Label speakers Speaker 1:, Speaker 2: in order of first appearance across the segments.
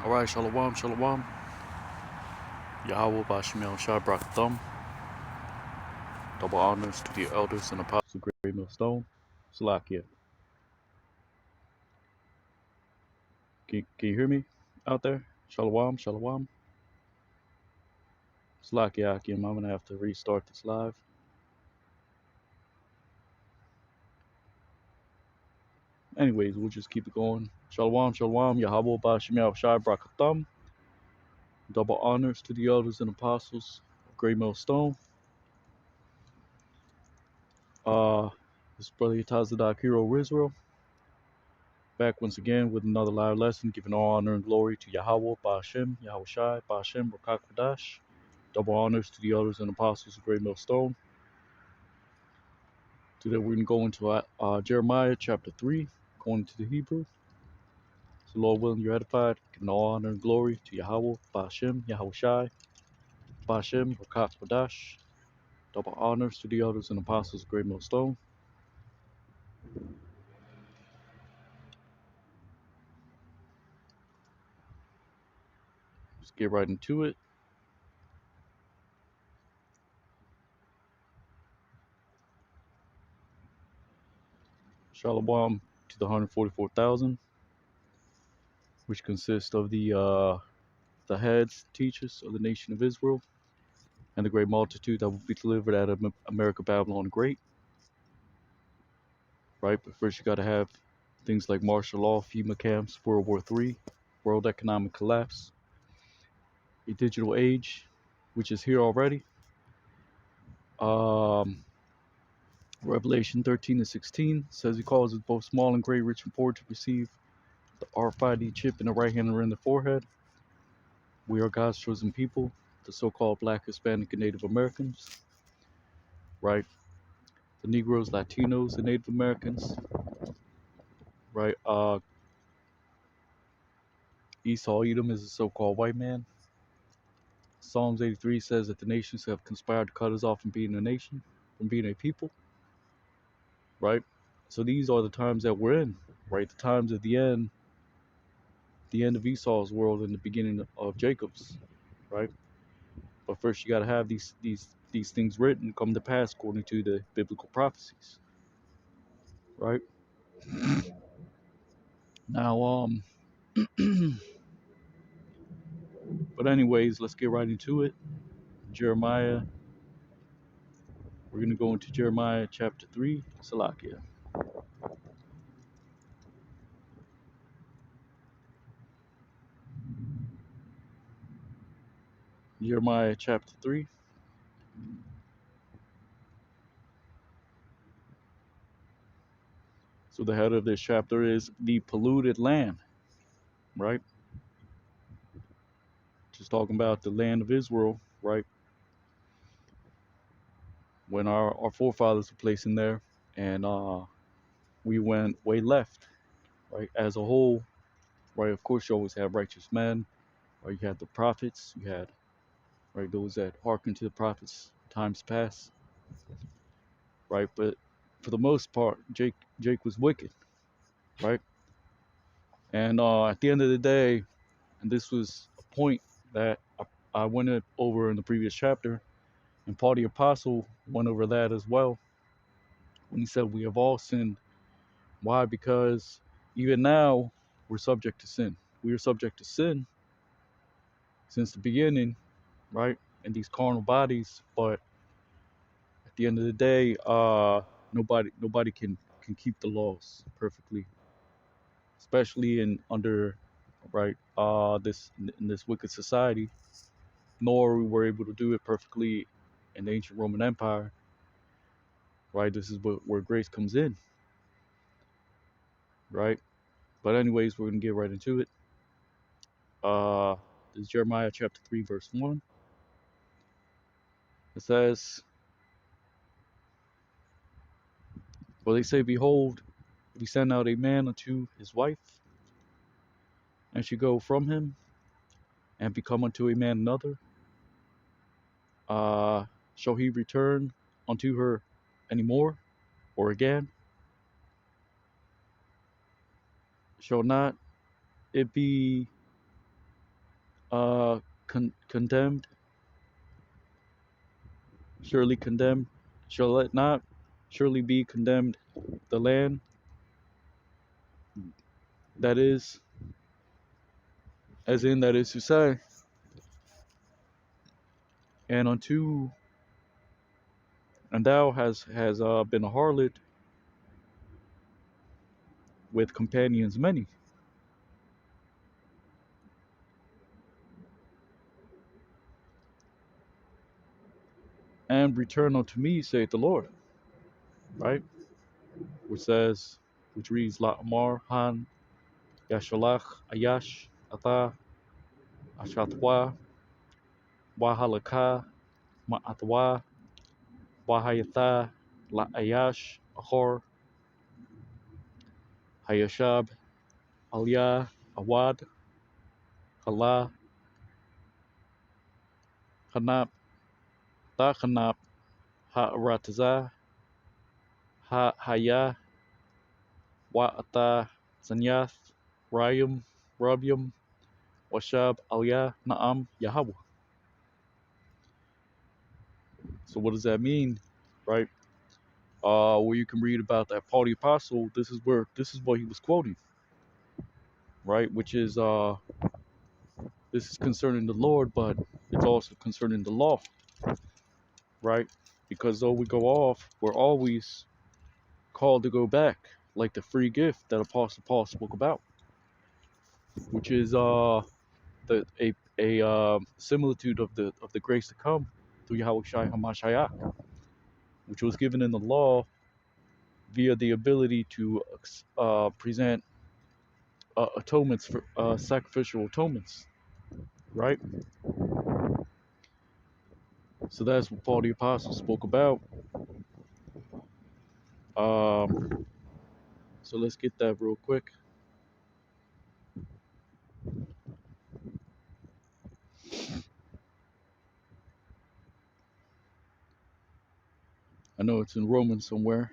Speaker 1: All right, shalom, shalom. Yahweh Bashim Shai Brakathum. Double honors to the elders and apostles of Great Millstone. Salakia. Can you hear me out there? Shalom, shalom. Salakia Akim. I'm going to have to restart this live. Anyways, we'll just keep it going. Shalom, shalom. Yahweh Bashim Shai Brakathum. Double honors to the elders and apostles of Great Millstone. This brother Yatazadak Hero Israel. Back once again with another live lesson, giving all honor and glory to Yahweh, Ba'ashem, Yahweh Shai, Ba'ashem, Rakak Kadash. Double honors to the elders and apostles of Great Millstone. Today we're going to go into Jeremiah chapter 3, going to the Hebrew. So Lord willing, you're edified, giving all honor and glory to Yahweh, Ba'ashem, Yahweh Shai, Ba'ashem, Rakak Kadash. Double honors to the elders and apostles of Great Millstone. Let's get right into it. Shalom to the 144,000, which consists of the heads, teachers of the nation of Israel, and the great multitude that will be delivered out of America, Babylon the Great. Right, but first you got to have things like martial law, FEMA camps, World War III, world economic collapse, a digital age, which is here already. Revelation 13 and 16 says he causes both small and great, rich and poor to receive the RFID chip in the right hand or in the forehead. We are God's chosen people, the so-called Black, Hispanic, and Native Americans. Right, the Negroes, Latinos, and Native Americans. Right, Esau Edom is a so-called white man. Psalms 83 says that the nations have conspired to cut us off from being a nation, from being a people. Right? So these are the times that we're in, right? The times of the end of Esau's world and the beginning of Jacob's, right? But first you gotta have these things written come to pass according to the biblical prophecies. Right? Now, but anyways, let's get right into it. Jeremiah. We're gonna go into Jeremiah chapter 3, Salakia. Jeremiah chapter 3. So the head of this chapter is the polluted land, right? Just talking about the land of Israel, right? When our forefathers were placed in there, and we went way left, right? As a whole, right? Of course, you always have righteous men, right? You had the prophets, you had, right, those that hearken to the prophets times past, right? But for the most part, Jake was wicked, right? And at the end of the day, and this was a point that I went over in the previous chapter, and Paul the Apostle went over that as well when he said we have all sinned. Why? Because even now we're subject to sin. We are subject to sin since the beginning, right? In these carnal bodies, but at the end of the day, nobody can keep the laws perfectly, especially in under right this in this wicked society. Nor we were able to do it perfectly in the ancient Roman Empire, right? This is where grace comes in, right? But anyways, we're gonna get right into it. This is Jeremiah chapter 3, verse 1. It says, "For they say, behold, if we send out a man unto his wife, and she go from him, and become unto a man another, shall he return unto her any more, or again? Shall not it be uh, condemned, surely condemned, shall it not surely be condemned the land that is, as in that is to say, and unto and thou has been a harlot with companions many, and return unto me, saith the Lord, right? Which says, which reads, La Amar Han Yashalach Ayash Ata Ashatwa Wahalaka Ma'atwa Wahayatha La Ayash Ahor Hayashab Aliyah Awad Hala Hanap Ta Hanap Ha'arataza Ha Haya Wa'ata Zanyath Rayum Rabyum Washab Aliyah Na'am Yahweh. So what does that mean? Right? Where you can read about that Paul the Apostle, this is what he was quoting, right? Which is this is concerning the Lord, but it's also concerning the law, right? Because though we go off, we're always called to go back, like the free gift that Apostle Paul spoke about, which is the a similitude of the grace to come through Yahweh Shai Hamashiach, which was given in the law via the ability to present atonements for sacrificial atonements, right? So that's what Paul the Apostle spoke about. Um, so let's get that real quick. I know it's in Romans somewhere.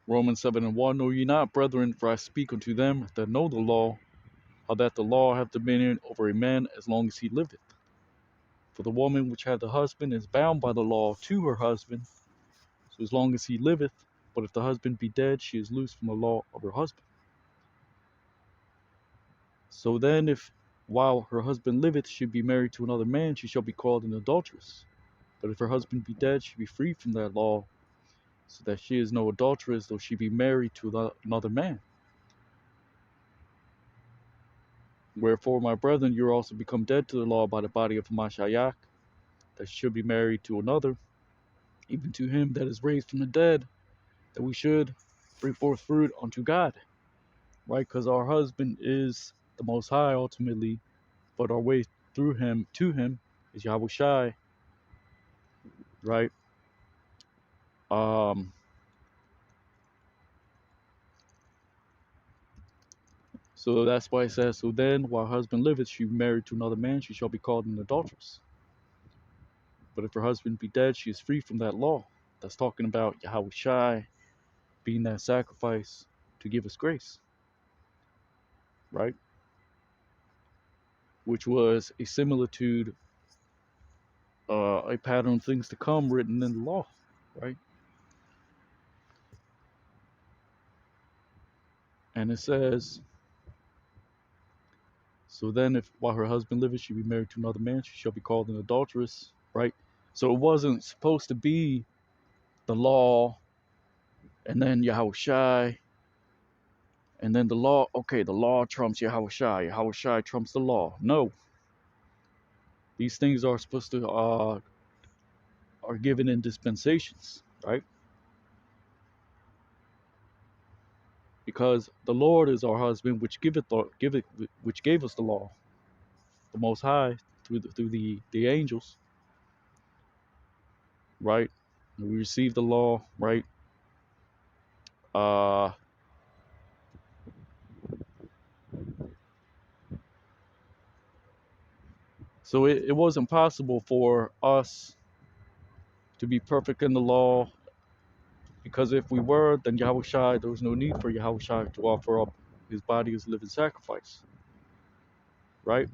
Speaker 1: Romans 7:1. Know ye not, brethren, for I speak unto them that know the law, how that the law hath dominion over a man as long as he liveth. For the woman which hath a husband is bound by the law to her husband, so as long as he liveth. But if the husband be dead, she is loosed from the law of her husband. So then, if while her husband liveth she be married to another man, she shall be called an adulteress. But if her husband be dead, she be free from that law, so that she is no adulteress, though she be married to another man. Wherefore, my brethren, you are also become dead to the law by the body of Hamashiach, that she should be married to another, even to him that is raised from the dead, that we should bring forth fruit unto God. Right? Because our husband is the Most High ultimately, but our way through him to him is Yahweh Shai, right? Um, so that's why it says, so then, while her husband liveth, she be married to another man, she shall be called an adulteress. But if her husband be dead, she is free from that law. That's talking about Yahweh Shai being that sacrifice to give us grace, right? Which was a similitude, a pattern of things to come written in the law, right? And it says, so then, if while her husband liveth, she be married to another man, she shall be called an adulteress, right? So it wasn't supposed to be the law and then Yahweh Shai, and then the law. Okay, the law trumps Yahweh Shai. Yahweh Shai trumps the law. No, these things are supposed to are given in dispensations, right? Because the Lord is our husband, which which gave us the law, the Most High through the angels, right? And we received the law, right? Uh, So it wasn't possible for us to be perfect in the law, because if we were, then Yahushua, there was no need for Yahushua to offer up his body as a living sacrifice, right?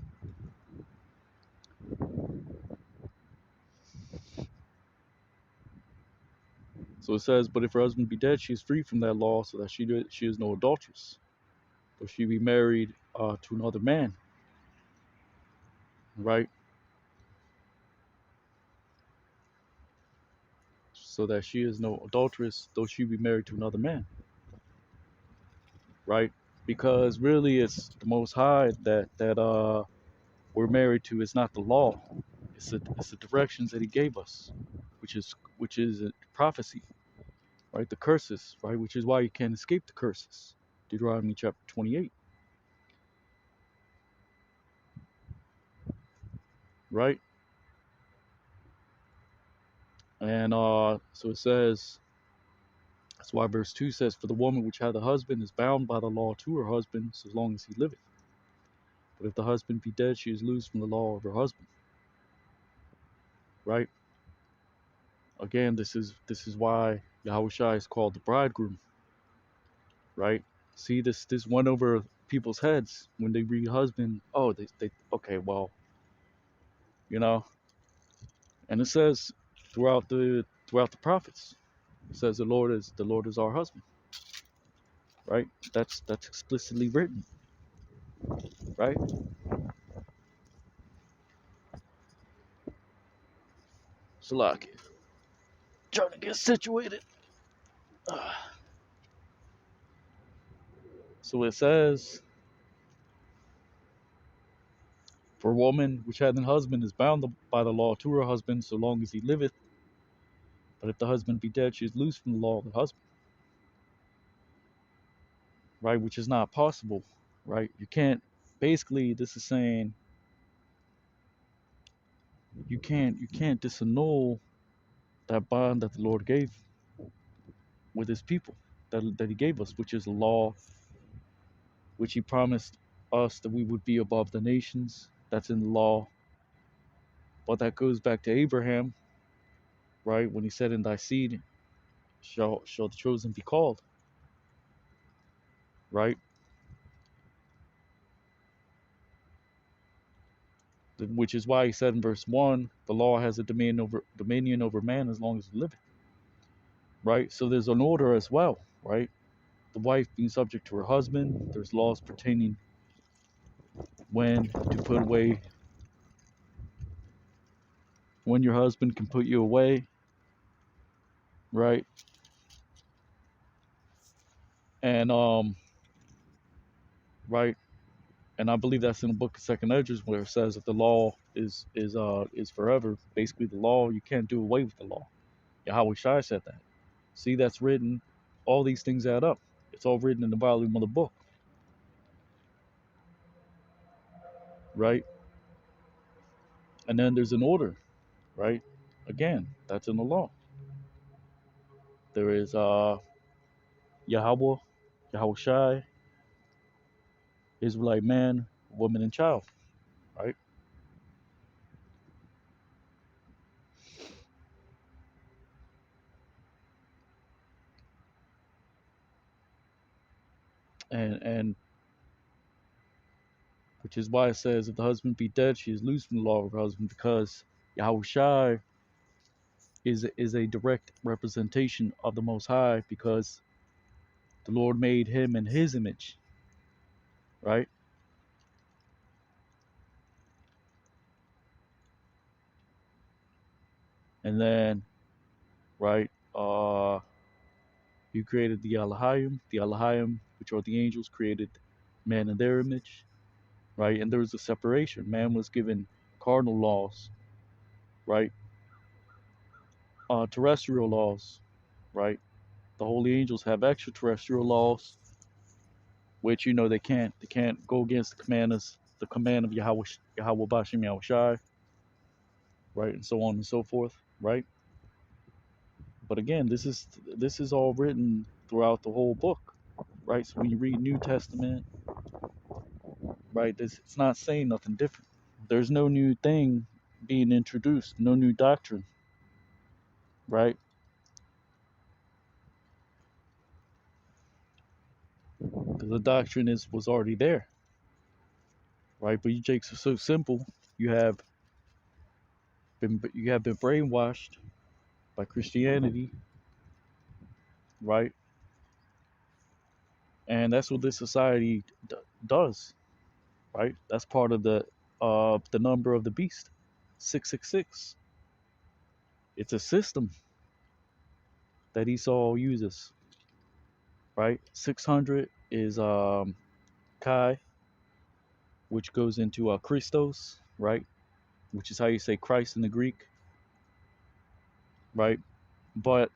Speaker 1: So it says, but if her husband be dead, she is free from that law, so that she is no adulteress, though she be married to another man, right? So that she is no adulteress, though she be married to another man, right? Because really, it's the Most High that we're married to. It's not the law. It's the directions that He gave us, which is a prophecy, right? The curses, right? Which is why you can't escape the curses. Deuteronomy chapter 28, right? And so it says, that's why verse 2 says, for the woman which hath a husband is bound by the law to her husband so long as he liveth. But if the husband be dead, she is loosed from the law of her husband, right? Again, this is why Yahushua is called the bridegroom, right? See, this went over people's heads when they read husband. Oh, they okay, well, you know, and it says throughout the prophets, it says the Lord is our husband, right? That's explicitly written, right? Salaki, trying to get situated. So it says, for a woman which hath an husband is bound by the law to her husband so long as he liveth. But if the husband be dead, she is loosed from the law of the husband, right? Which is not possible, right? You can't. Basically, this is saying you can't disannul that bond that the Lord gave with His people, that He gave us, which is a law, which He promised us that we would be above the nations. That's in the law, but that goes back to Abraham, right? When He said, "In thy seed shall the chosen be called," right? Which is why He said in verse 1, the law has a dominion over man as long as he liveth, right? So there's an order as well, right? The wife being subject to her husband. There's laws pertaining when to put away, when your husband can put you away, right? And right, and I believe that's in the book of Second Edges where it says that the law is forever. Basically, the law, you can't do away with the law. Yahweh Shai said that. See, that's written. All these things add up. It's all written in the volume of the book, right? And then there's an order, right? Again, that's in the law. There is Yahweh, Yahweh Shai, Israelite man, woman, and child, right? And which is why it says, if the husband be dead, she is loose from the law of her husband, because Yahweh Shai is a direct representation of the Most High, because the Lord made him in His image, right? And then, right, He created the Elohim, which are the angels, created man in their image, right? And there was a separation. Man was given cardinal laws, right? Terrestrial laws, right? The holy angels have extraterrestrial laws, which they can't go against the command of Yahweh Bashim Yahweh Shai, right, and so on and so forth, right? But again, this is all written throughout the whole book, right? So when you read New Testament, right, it's not saying nothing different, There's no new thing being introduced, no new doctrine, right? Because the doctrine was already there, right? But you takes it so simple. You have been brainwashed by Christianity, right? And that's what this society does, right? That's part of the number of the beast, 666. It's a system that Esau uses, right? 600 is Kai, which goes into Christos, right? Which is how you say Christ in the Greek, right? But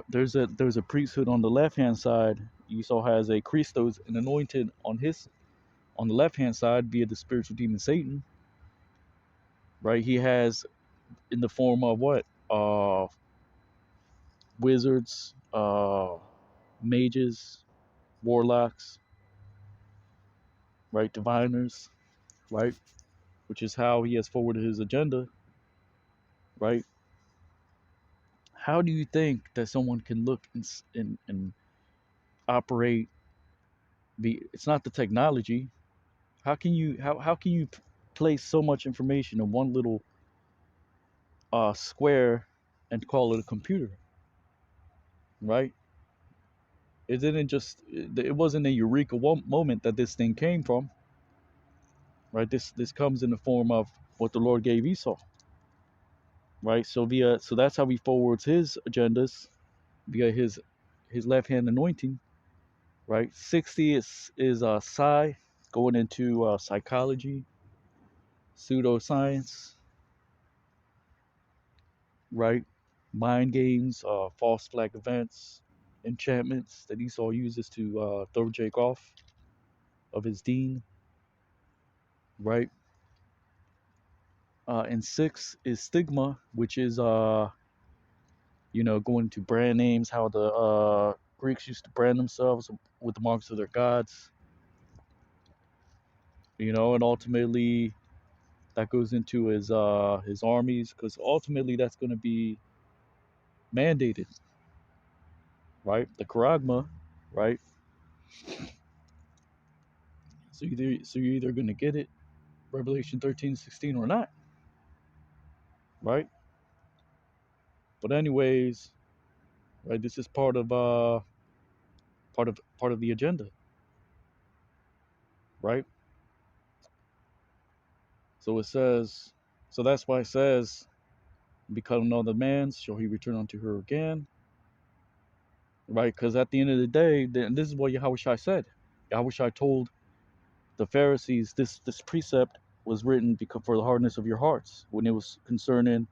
Speaker 1: there's a priesthood on the left hand side. Esau has a Christos, an anointed on the left hand side via the spiritual demon Satan, right? He has in the form of what? Wizards, mages, warlocks, right? Diviners, right? Which is how he has forwarded his agenda, right? How do you think that someone can look and operate it's not the technology. How can you place so much information in one little square and call it a computer, right? It wasn't a eureka moment that this thing came from, right? This comes in the form of what the Lord gave Esau, right? So that's how he forwards his agendas via his left hand anointing, right? 60 is psi, going into psychology, pseudoscience, right? Mind games, false flag events, enchantments that Esau uses to throw Jake off of his dean, right? And 6 is stigma, which is going to brand names, how the Greeks used to brand themselves with the marks of their gods, and ultimately that goes into his armies, because ultimately that's going to be mandated, right? The charagma, right? So you're either going to get it, Revelation 13:16, or not, right? But anyways, right, this is part of the agenda, right? So it says, so that's why it says, because another man's shall he return unto her again, right? Because at the end of the day, and this is what Yahushua said. Yahushua told the Pharisees this precept was written because for the hardness of your hearts, when it was concerning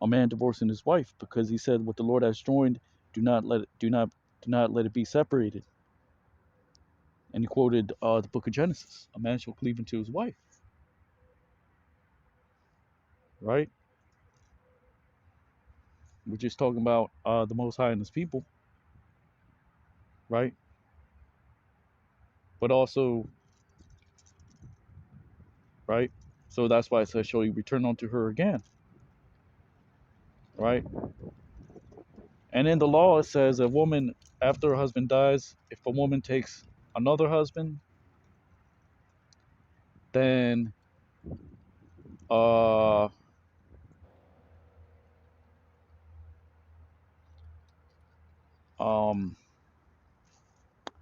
Speaker 1: a man divorcing his wife, because he said, what the Lord has joined, do not let it be separated. And he quoted the book of Genesis: a man shall cleave unto his wife, right? Which is talking about the Most High and his people, right? But also, right? So that's why it says, shall he return unto her again, right? And in the law, it says a woman, after her husband dies, if a woman takes another husband, then, uh, um,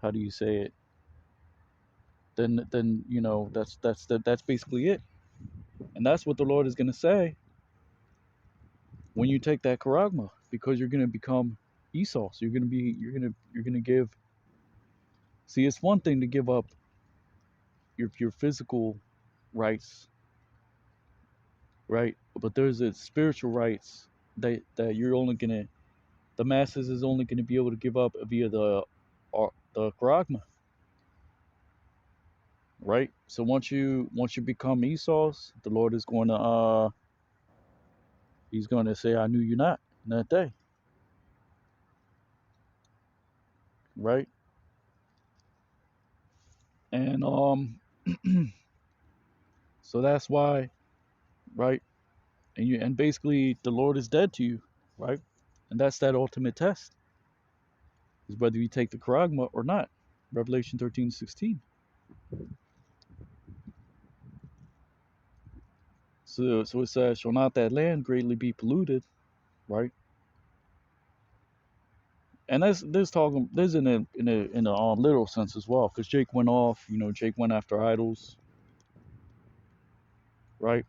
Speaker 1: how do you say it? Then that's basically it. And that's what the Lord is going to say when you take that charagma, because you're going to become Esau. So you're going to give. See, it's one thing to give up your physical rights, right? But there's a spiritual rights that you're only gonna the masses is only gonna be able to give up via the charagma, right? So once you become Esau's, the Lord is going to he's going to say, I knew you not in that day, right? And so that's why. right? And basically the Lord is dead to you, right? And that's that ultimate test, is whether you take the charagma or not. Revelation 13:16. So it says, shall not that land greatly be polluted, right? And that's talking this in a literal sense as well, because Jake went off, Jake went after idols, right?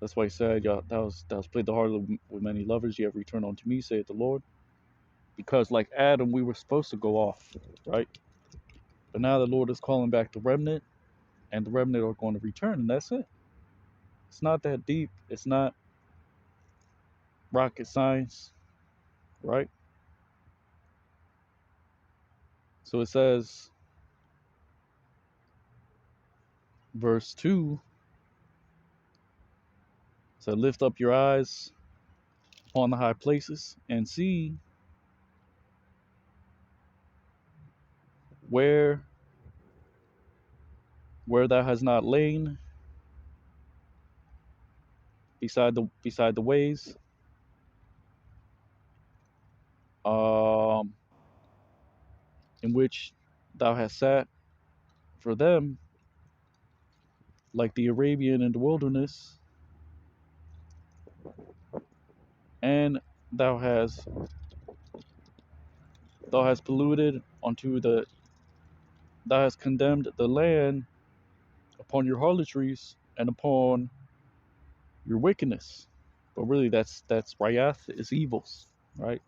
Speaker 1: That's why he said, yeah, that was played the harlot with many lovers, yet return unto me, saith the Lord. Because like Adam, we were supposed to go off, right? But now the Lord is calling back the remnant, and the remnant are going to return, and that's it. It's not that deep. It's not rocket science, right? So it says, verse 2, so lift up your eyes upon the high places and see where thou hast not lain beside the ways, um, in which thou hast sat for them, like the Arabian in the wilderness, and thou hast polluted unto the thou hast condemned the land upon your harlotries and upon your wickedness. But really, that's rayath is evils, right?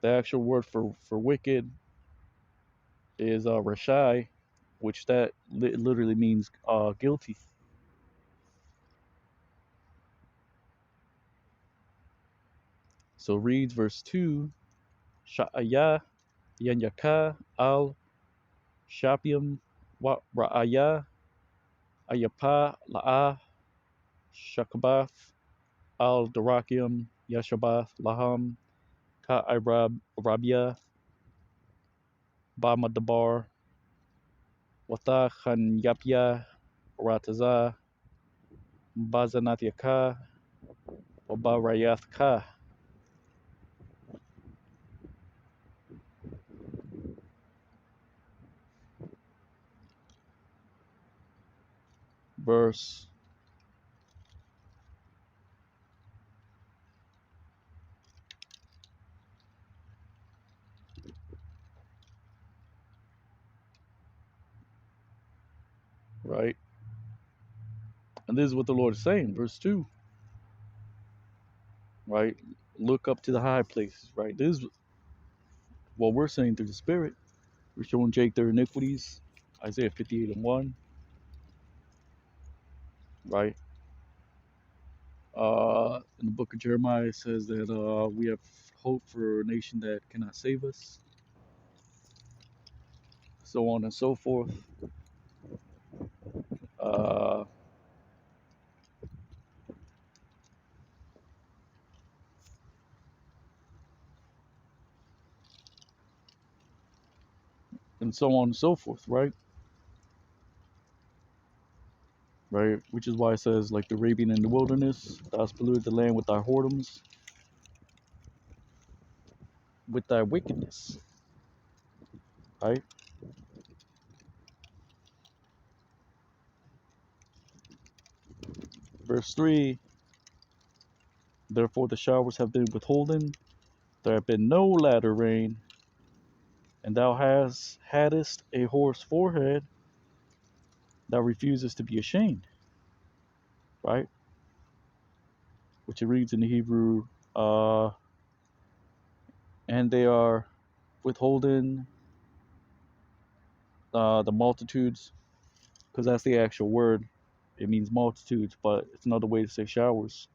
Speaker 1: The actual word for wicked is rashai, which that literally means guilty. So reads verse 2, Sha'aya Yanyaka al Shapium wa Ra'aya Ayapa La'a Shakabath al Darakium Yashabath Laham Ka Irab Rabia Ba Madabar Wata Khan Yapya Rataza Bazanatyaka Waba Rayathka. Verse, right? And this is what the Lord is saying, verse 2, right? Look up to the high places, right? This is what we're saying through the Spirit. We're showing Jake their iniquities, Isaiah 58:1, right? In the book of Jeremiah, it says that we have hope for a nation that cannot save us, so on and so forth. Uh, and so on and so forth, right? Right, which is why it says, like the Arabian in the wilderness, thou hast polluted the land with thy whoredoms, with thy wickedness, right? Verse 3, therefore the showers have been withholden, there have been no latter rain, and thou hadst a hoarse forehead, thou refusest to be ashamed, right? Which it reads in the Hebrew, uh, and they are withholding the multitudes, because that's the actual word. It means multitudes, but it's another way to say showers.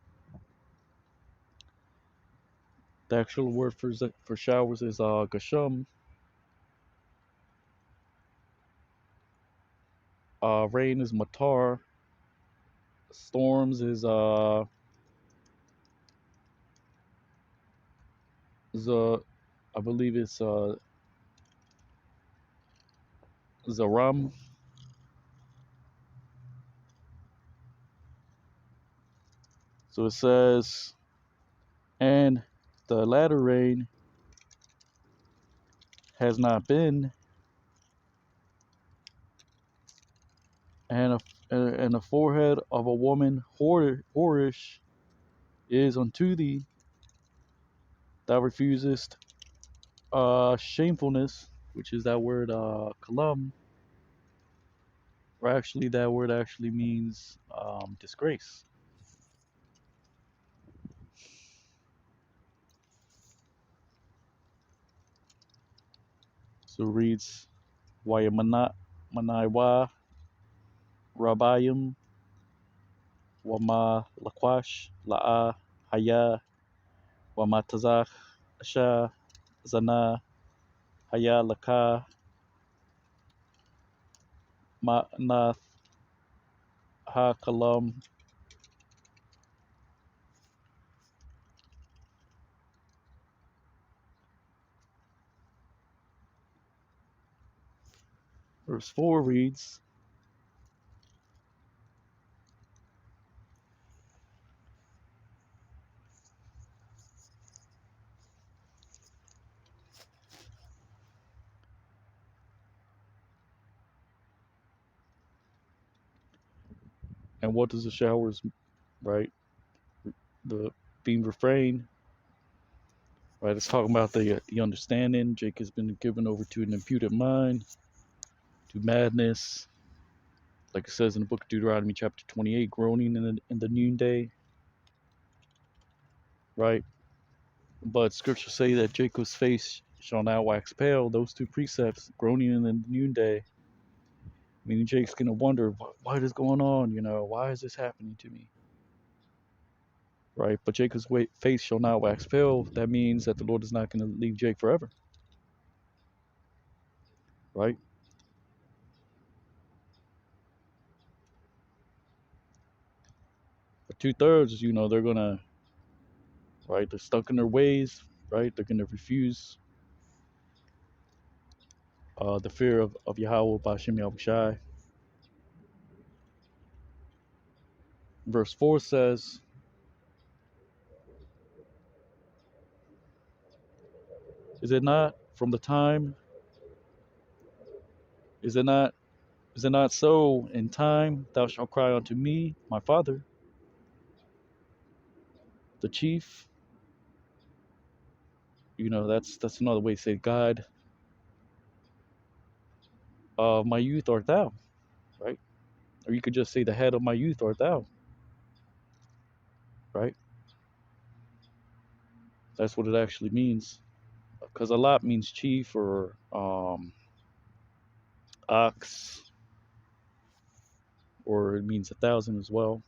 Speaker 1: The actual word for showers is gasham. Rain is matar. Storms is I believe it's zaram. So it says, and the latter rain has not been, and and the forehead of a woman whorish is unto thee. Thou refusest shamefulness, which is that word kalam, or actually that word actually means disgrace. So it reads, Wayamana manaiwa rabayim wama lakwash la'a haya wamatazach asha zana haya laka ma'nath ha kalam. Verse 4 reads, and what does the showers, right? The being refrained, right? It's talking about the understanding. Jake has been given over to an imputed mind, to madness, like it says in the book of Deuteronomy, chapter 28, groaning in the noonday, right? But scriptures say that Jacob's face shall now wax pale. Those two precepts, groaning in the noonday, meaning Jake's going to wonder, what is going on? Why is this happening to me? Right? But Jacob's face shall not wax pale. That means that the Lord is not going to leave Jake forever. Right? But 2/3, they're going to, right? They're stuck in their ways, right? They're going to refuse the fear of Yahweh, Ba'ashem Yahushai. Verse 4 says, is it not from the time, is it not so in time thou shalt cry unto me, my father, the chief? That's another way to say God of my youth art thou, right? Or you could just say the head of my youth art thou, right? That's what it actually means. Because a lot means chief or ox, or it means 1,000 as well.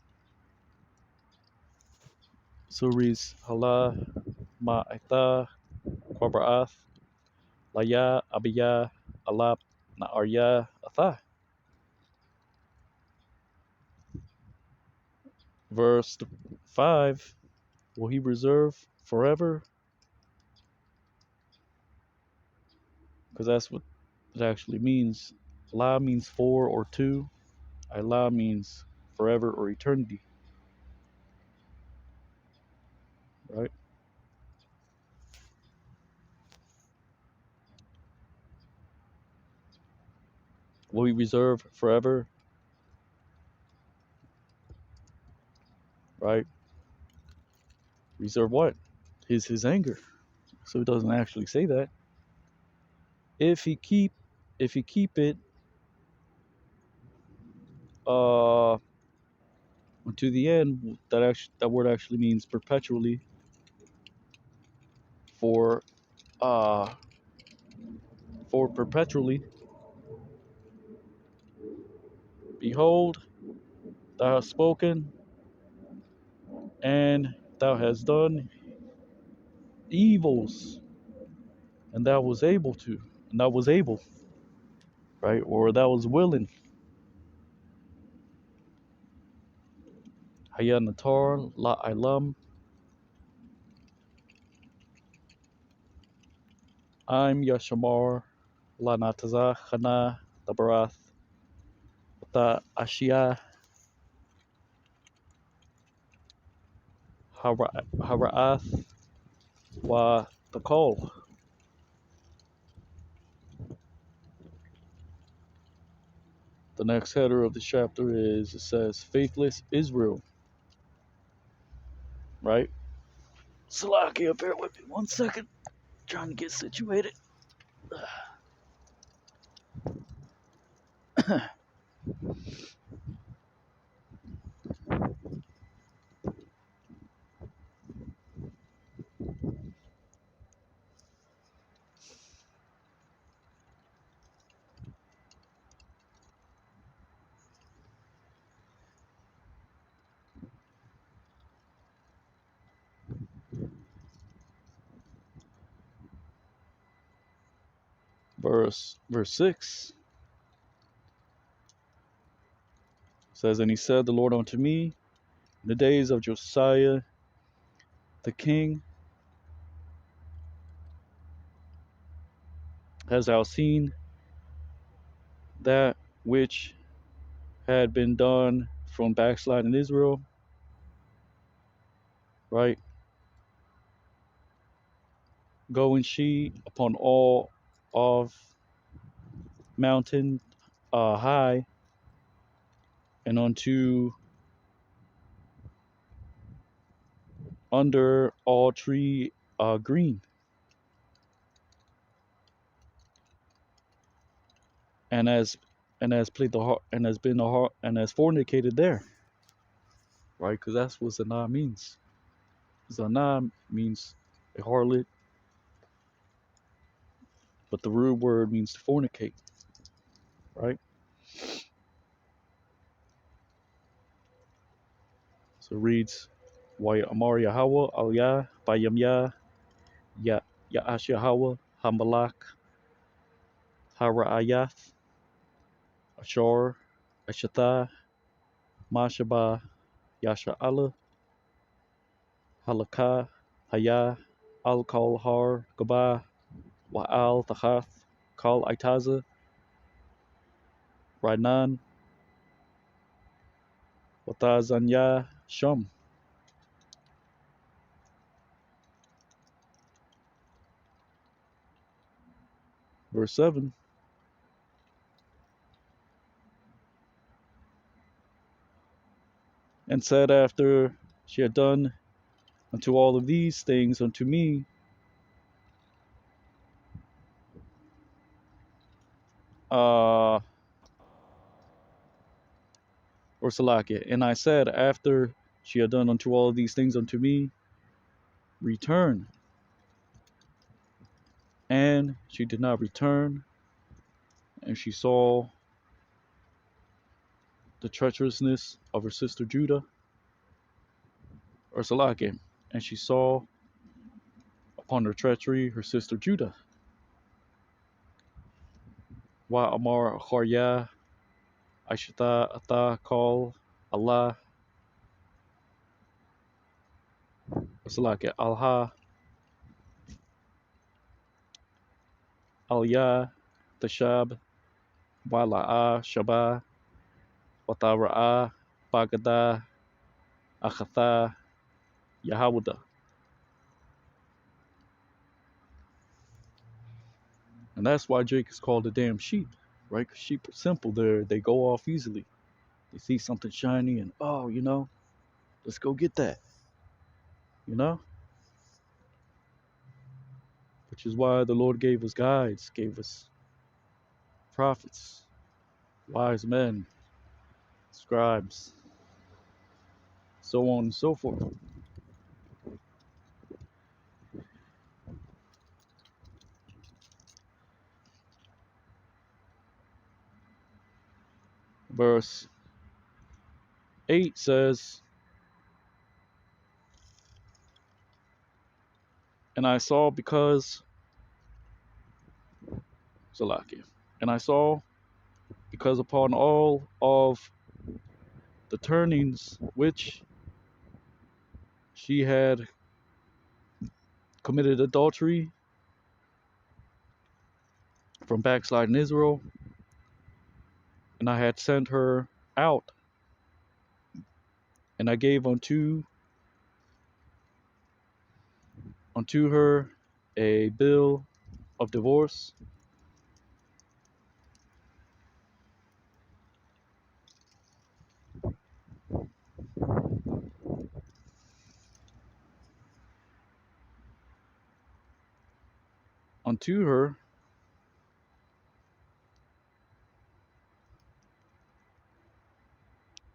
Speaker 1: So it reads Hala ma'aitha kwabra'ath laya abiyah alap na'arya atha. Verse 5, will he reserve forever? Because that's what it actually means. La means for or to. Allah means forever or eternity, right? Will he reserve forever, right? Reserve what? His anger. So it doesn't actually say that. If he keep it uh to the end, that word actually means perpetually. For uh for perpetually. Behold, thou hast spoken, and thou hast done evils, and thou was able to, and thou was able, right? Or thou was willing. Hayanatar la ilam. I'm Yashamar la nataza chana dabarath ta ashia. Hara'ath wa Takol. The next header of the chapter is, it says, faithless Israel, right? Salakia, bear with me 1 second. Trying to get situated. Verse 6 says, and he said, the Lord unto me, in the days of Josiah the king, hast thou seen that which had been done from backsliding Israel, right? Go and she upon all of mountain high, and unto under all tree green, and as played the heart, and has been a heart, and has fornicated there, right? Because that's what Zanah means. Zanah means a harlot, but the root word means to fornicate, right? So it reads, Wa Amar Yahweh al Yah Bayam Yah Ya Ya'ash Yahweh Hamalak Hara'ayath Ashar Ashatha Mashaba Yasha Allah Halakah Haya Al Kal Har Gabah Wa Al Tachath Kal Aitaza Rainan Watazanya Shum. Verse 7. And said after she had done unto all of these things unto me, or Salakia, and I said after she had done unto all of these things unto me, return. And she did not return, and she saw the treacherousness of her sister Judah, or Salakia, and she saw upon her treachery her sister Judah. Wa Amar Charya Aishata Ata Kal Allah Salake Alha Alya Tashab Wala'a Shaba Watara'a Bagada Achatha Yahawada. And that's why Jake is called a damn sheep, right? 'Cause sheep are simple. They go off easily. They see something shiny and, oh, let's go get that, you know? Which is why the Lord gave us guides, gave us prophets, wise men, scribes, so on and so forth. Verse 8 says, and I saw because, Salakia, and I saw because upon all of the turnings which she had committed adultery from backsliding Israel, and I had sent her out, and I gave unto unto her a bill of divorce, unto her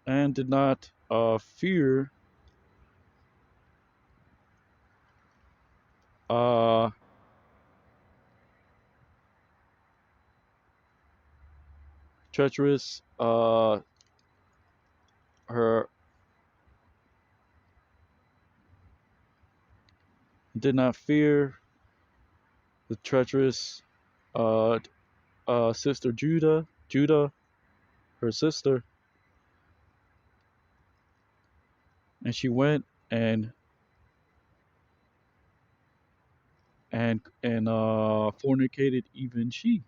Speaker 1: and did not fear uh, treacherous her did not fear the treacherous uh, sister Judah, her sister, and she went and fornicated even she.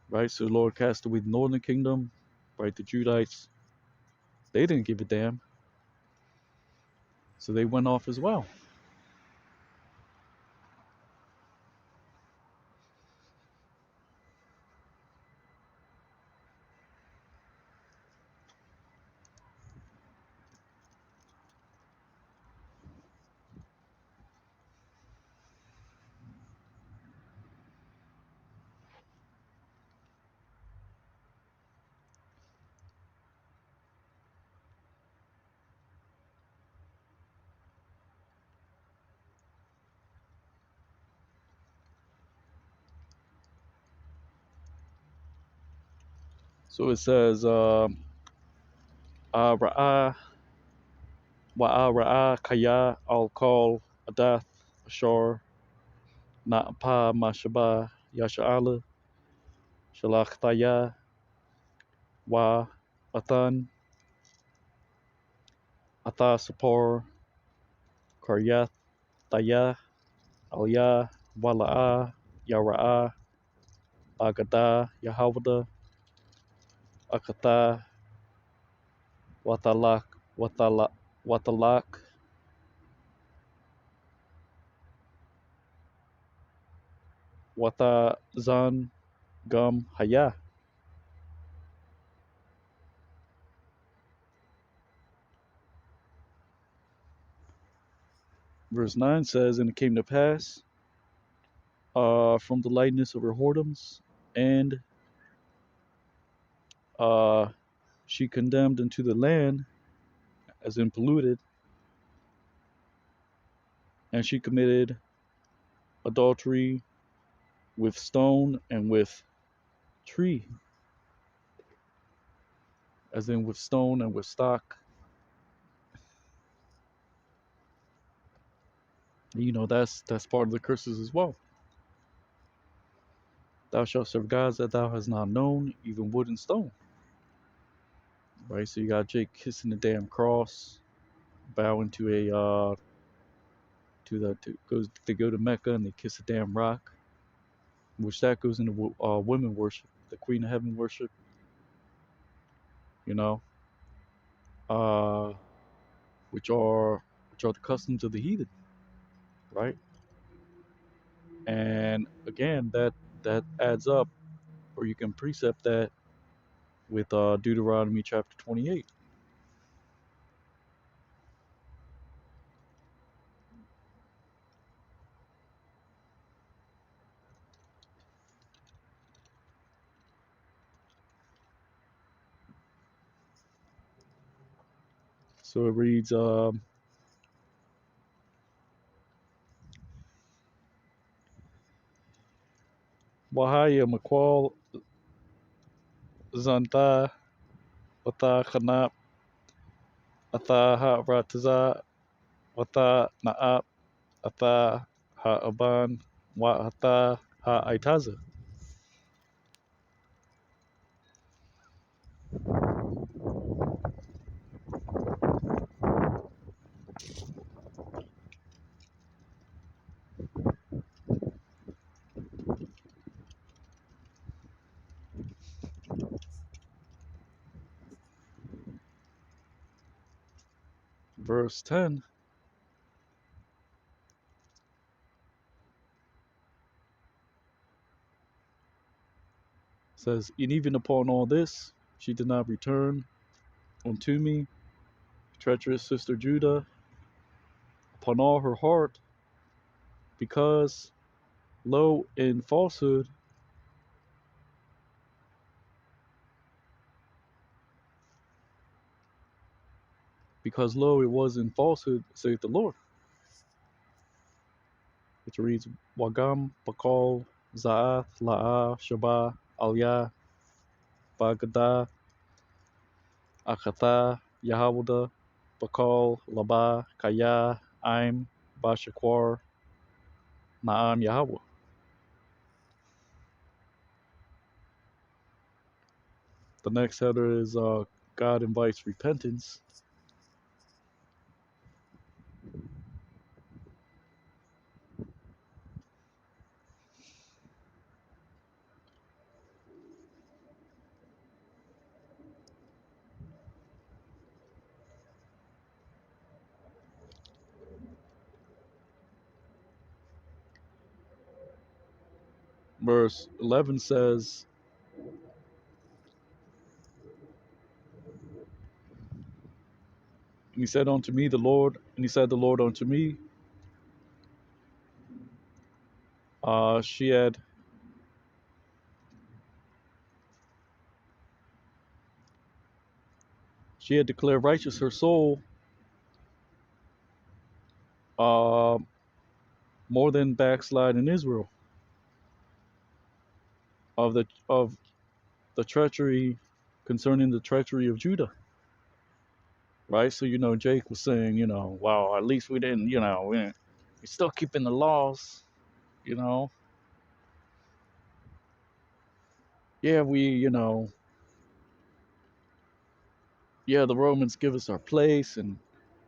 Speaker 1: Right, so the Lord cast away the northern kingdom. Right, the Judites, they didn't give a damn, so they went off as well. So it says, Ra'ah Wa'a Kaya I'll call Adath Ashar Na'pa Mashaba Yasha'ala Shalach Wa Athan Atha Sapor Karyath Taya Alya Wala'a Yara'a Agada Yahawada Akatha Watalak Watalak Watazan Gum Haya. Verse 9 says, and it came to pass from the lightness of her whoredoms, and uh, she condemned into the land as in polluted, and she committed adultery with stone and with tree, as in with stone and with stock. You know, that's part of the curses as well. Thou shalt serve gods that thou hast not known, even wood and stone. Right, so you got Jake kissing the damn cross, bowing to a they go to Mecca and they kiss a damn rock, which that goes into women worship, the Queen of Heaven worship. You know, uh, which are the customs of the heathen, right? And again, that adds up, or you can precept that with Deuteronomy chapter 28. So it reads, Wahaya Makwal Zanta Wata Khanap Ata Ha Rataza Wata Naap Ata Ha Aban Wa Ata Ha Aitaza. Verse 10, says, and even upon all this, she did not return unto me, treacherous sister Judah, upon all her heart, because lo, in falsehood, because lo, it was in falsehood, saith the Lord. Which reads, Wagam, Bakal, Za'ath, La'ah, Shabah, Aliyah, Bagada, Akatha, Yahawada, Bakal, Labah, Kaya, Aim, Bashakwar, Ma'am Yahweh. The next header is God invites repentance. Verse 11 says, And he said unto me, the Lord, and he said the Lord unto me, she had declared righteous her soul uh, more than backslide in Israel of the treachery concerning the treachery of Judah. Right? So Jake was saying, well, at least we didn't, we're still keeping the laws, you know. Yeah, yeah, the Romans give us our place and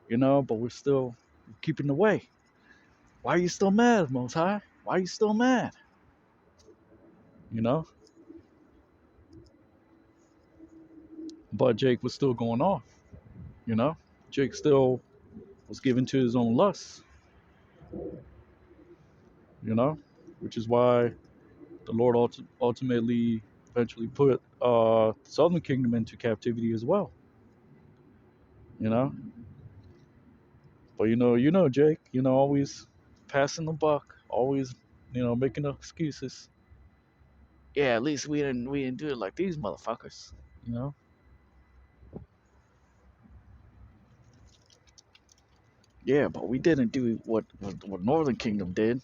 Speaker 1: but we're still keeping the way. Why are you still mad, Most High? Why are you still mad? You know? But Jake was still going off, you know? Jake still was given to his own lusts, which is why the Lord ultimately eventually put the southern kingdom into captivity as well, you know? But Jake, always passing the buck, always, making excuses. Yeah, at least we didn't do it like these motherfuckers, you know? Yeah, but we didn't do what Northern Kingdom did.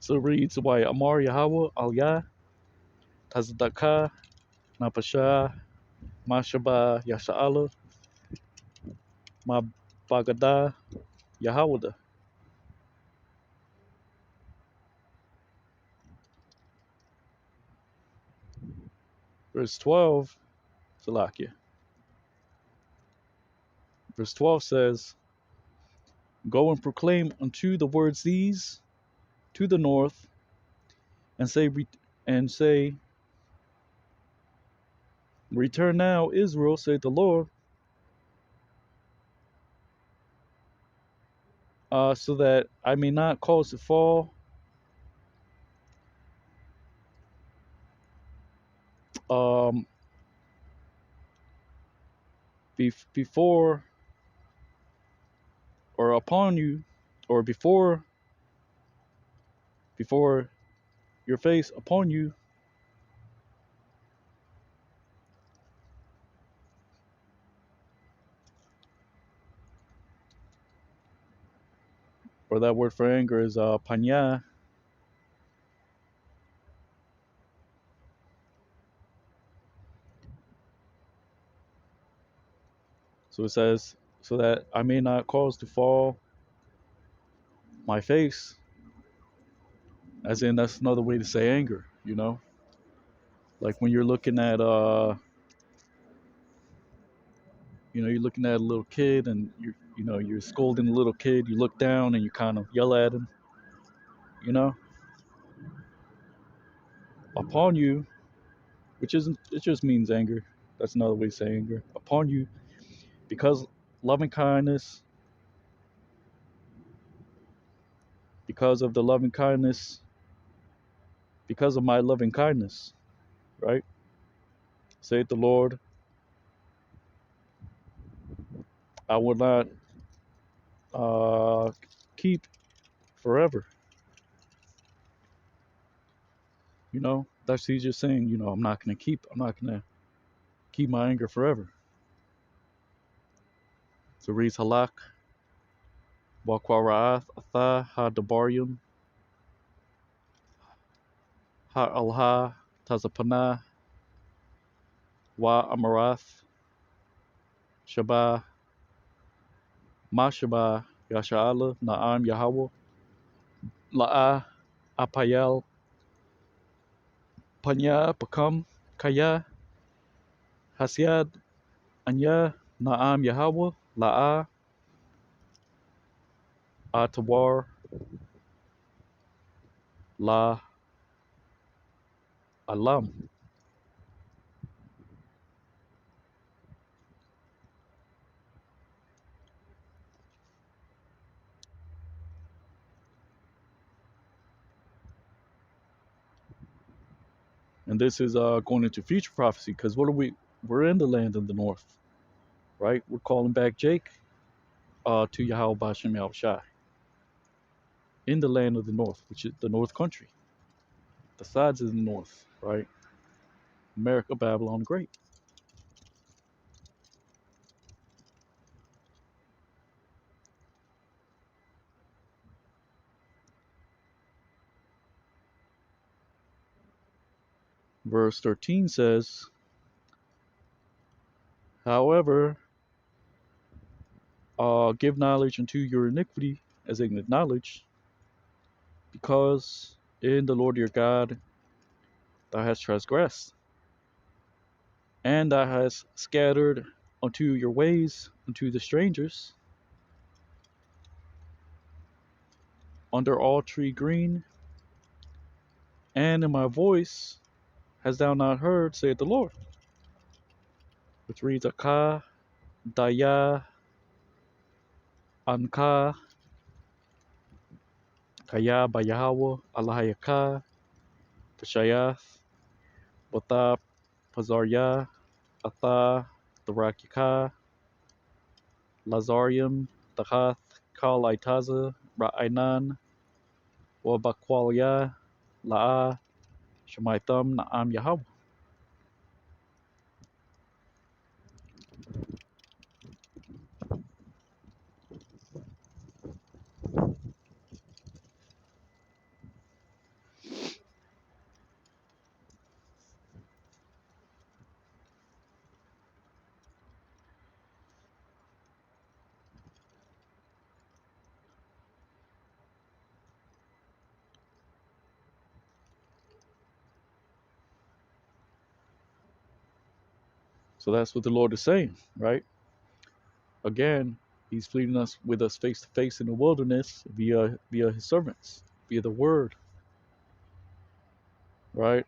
Speaker 1: So it reads, why Amar Yahweh Al Yah Tazadaka Napasha Mashaba Yasha'ala Ma Bagada Yahawada. Verse 12, Salakia. Verse 12 says, Go and proclaim unto the words these to the north, and say, Return now, Israel, saith the Lord, so that I may not cause to fall um, before or upon you, or before your face upon you, or that word for anger is panya. So it says, so that I may not cause to fall my face, as in that's another way to say anger, like when you're looking at you're looking at a little kid and you're scolding a little kid, you look down and you kind of yell at him, you know upon you, which isn't, it just means anger. That's another way to say anger. Upon you, because loving kindness, because of the loving kindness, because of my loving kindness, right? Saith the Lord, I will not uh, keep forever. You know, that's he's just saying, you know, I'm not gonna keep my anger forever. So reads Halak, Wakwarath, Atha, Ha Dabarium, Ha Alha, Tazapana, Wa Amarath, Shaba, Mashaba, Yasha'ala, Na'am Yahweh, La'a, Apayel, Panya, Pakam, Kaya, Hasyad, Anya, Na'am Yahweh, La'a, Atawar, La Alam. And this is going into future prophecy because what are we? We're in the land of the north, right? We're calling back Jake to Yahweh Bashem Yahushai in the land of the north, which is the north country, the sides of the north, right? America, Babylon, great. Verse 13 says, however, give knowledge unto your iniquity as ignorant knowledge, because in the Lord your God thou hast transgressed, and thou hast scattered unto your ways unto the strangers, under all tree green, and in my voice hast thou not heard, saith the Lord. Which reads Akah, Daya, Anka, Kaya, Bayahawa, Alahayaka, Pashayath, Wata, Pazarya, Atha, Darakika, Lazarium, Tahath, Kal Aitaza, Ra'ainan, Wabakwalya, La'a, Shemaitham, Na'am Yahweh. So that's what the Lord is saying, right? Again, he's pleading us with us face to face in the wilderness via his servants, via the word, right?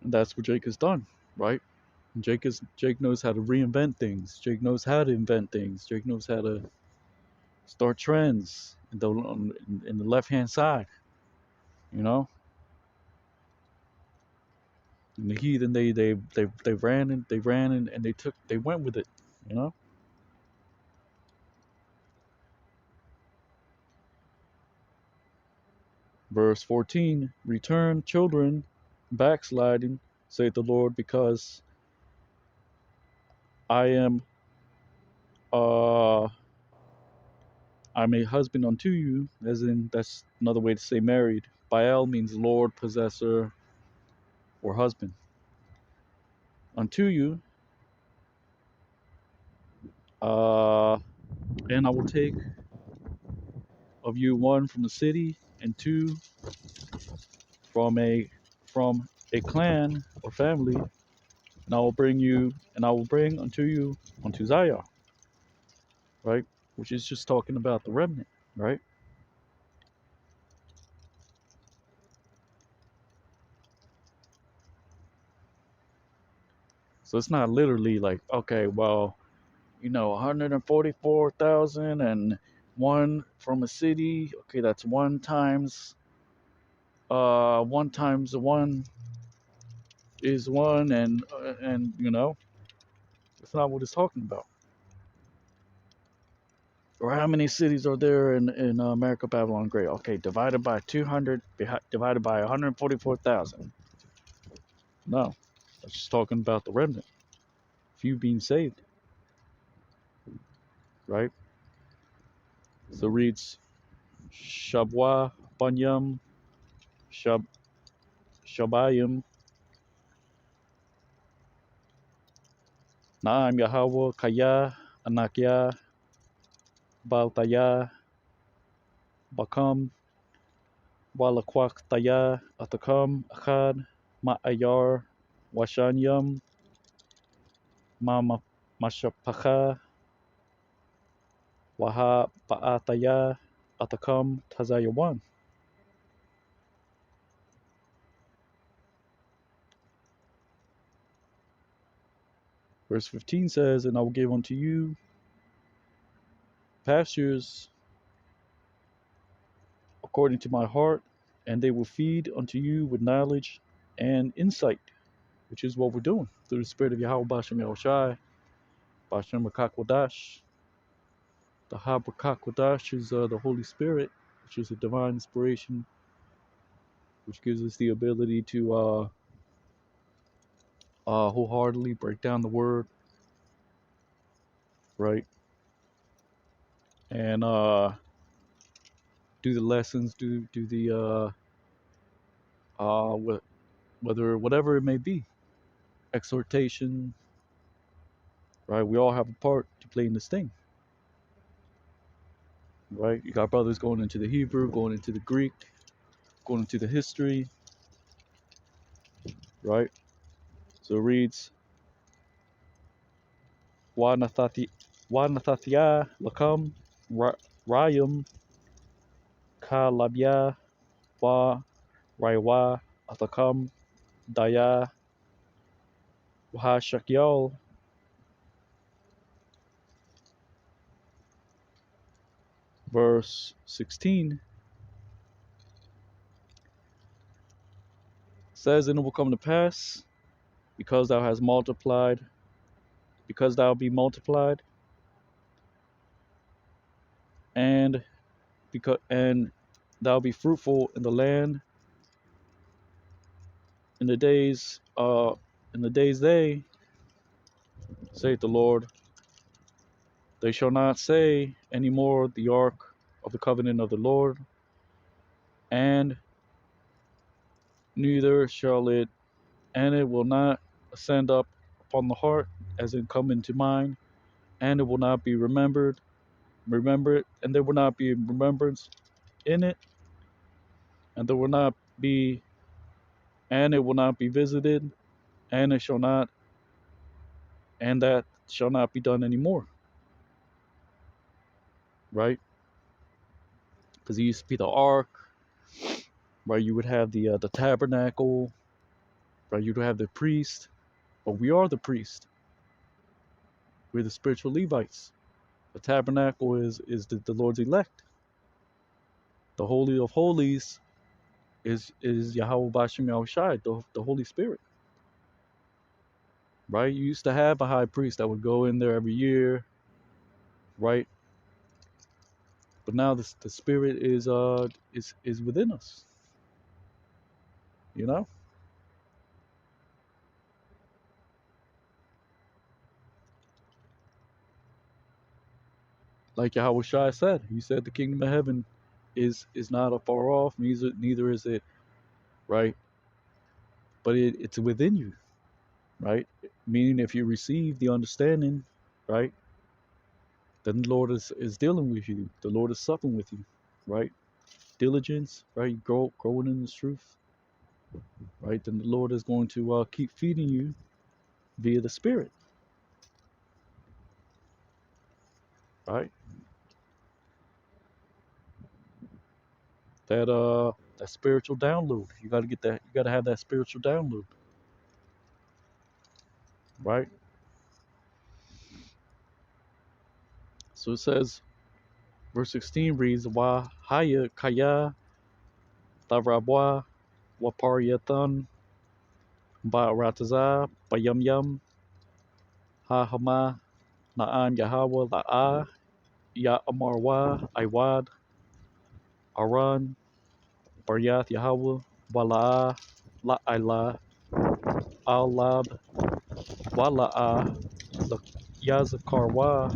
Speaker 1: And that's what Jake has done, right? And Jake knows how to reinvent things. Jake knows how to invent things. Jake knows how to start trends in the left hand side, you know. And the heathen they ran and they went with it, you know. Verse 14: Return, children, backsliding, saith the Lord, because I am uh I'm a husband unto you, as in that's another way to say married. Baal means Lord, possessor, or husband. Unto you, uh, and I will take of you one from the city, and two from a clan or family, and I will bring unto you unto Zion, right? Which is just talking about the remnant, right? So it's not literally like, okay, well, 144,001 from a city. Okay, that's one times one is one, and that's not what it's talking about. Or how many cities are there in America, Babylon Great? Okay, divided by 200, divided by 144,000. No, that's just talking about the remnant, few being saved, right? So it reads Shabwa Banyam Shab Shabayim Naam Yahweh Kaya Anakya Baltaya Bakam Walakwak Taya Atakam Achad Ma'ayar Washanyam Mama Mashapacha Waha Ba'ataya Atakam Tazayawan. Verse 15 says, and I will give unto you pastures according to my heart, and they will feed unto you with knowledge and insight, which is what we're doing through the Spirit of Yahweh Bashem Yahushai, Bashem Rakakwadash. The Habrakakwadash is the Holy Spirit, which is a divine inspiration, which gives us the ability to wholeheartedly break down the word, right? And do the lessons, do the whether whatever it may be, exhortation, right? We all have a part to play in this thing, right? You got brothers going into the Hebrew, going into the Greek, going into the history, right? So it reads, Wa Nathathia Lakam Rayum Ka Labia Wa Raiwa Atakam Daya Wahashakyal. Verse 16 says, and it will come to pass, because thou hast multiplied, because thou be multiplied, and and thou be fruitful in the land, in the days they, saith the Lord, they shall not say any more the ark of the covenant of the Lord, and neither shall it, and it will not ascend up upon the heart as it come into mind, and it will not be remembered, and there will not be remembrance in it, and there will not be, and it will not be visited, and it shall not, and that shall not be done anymore, right? Because it used to be the ark, right? You would have the tabernacle, right? You'd have the priest, but we are the priest. We're the spiritual Levites. The tabernacle is the Lord's elect. The Holy of Holies is Yahweh Bashem Yahushai, the Holy Spirit, right? You used to have a high priest that would go in there every year, right? But now the Spirit is within us, you know. Like Yahweh Shai said, he said the kingdom of heaven is not afar off, neither is it, right? But it's within you, right? Meaning if you receive the understanding, right, then the Lord is dealing with you. The Lord is supping with you, right? Diligence, right? Growing in this truth, right? Then the Lord is going to keep feeding you via the Spirit, right? That spiritual download. You got to get that. You got to have that spiritual download, right? So it says, verse 16 reads, Wa haya kaya tarabwa waparyatan ba rataza bayam yam ha hama naan Yahweh la'a ya amarwa iwad aran baryath Yahweh wala'a la ila alab wala'a yazakarwa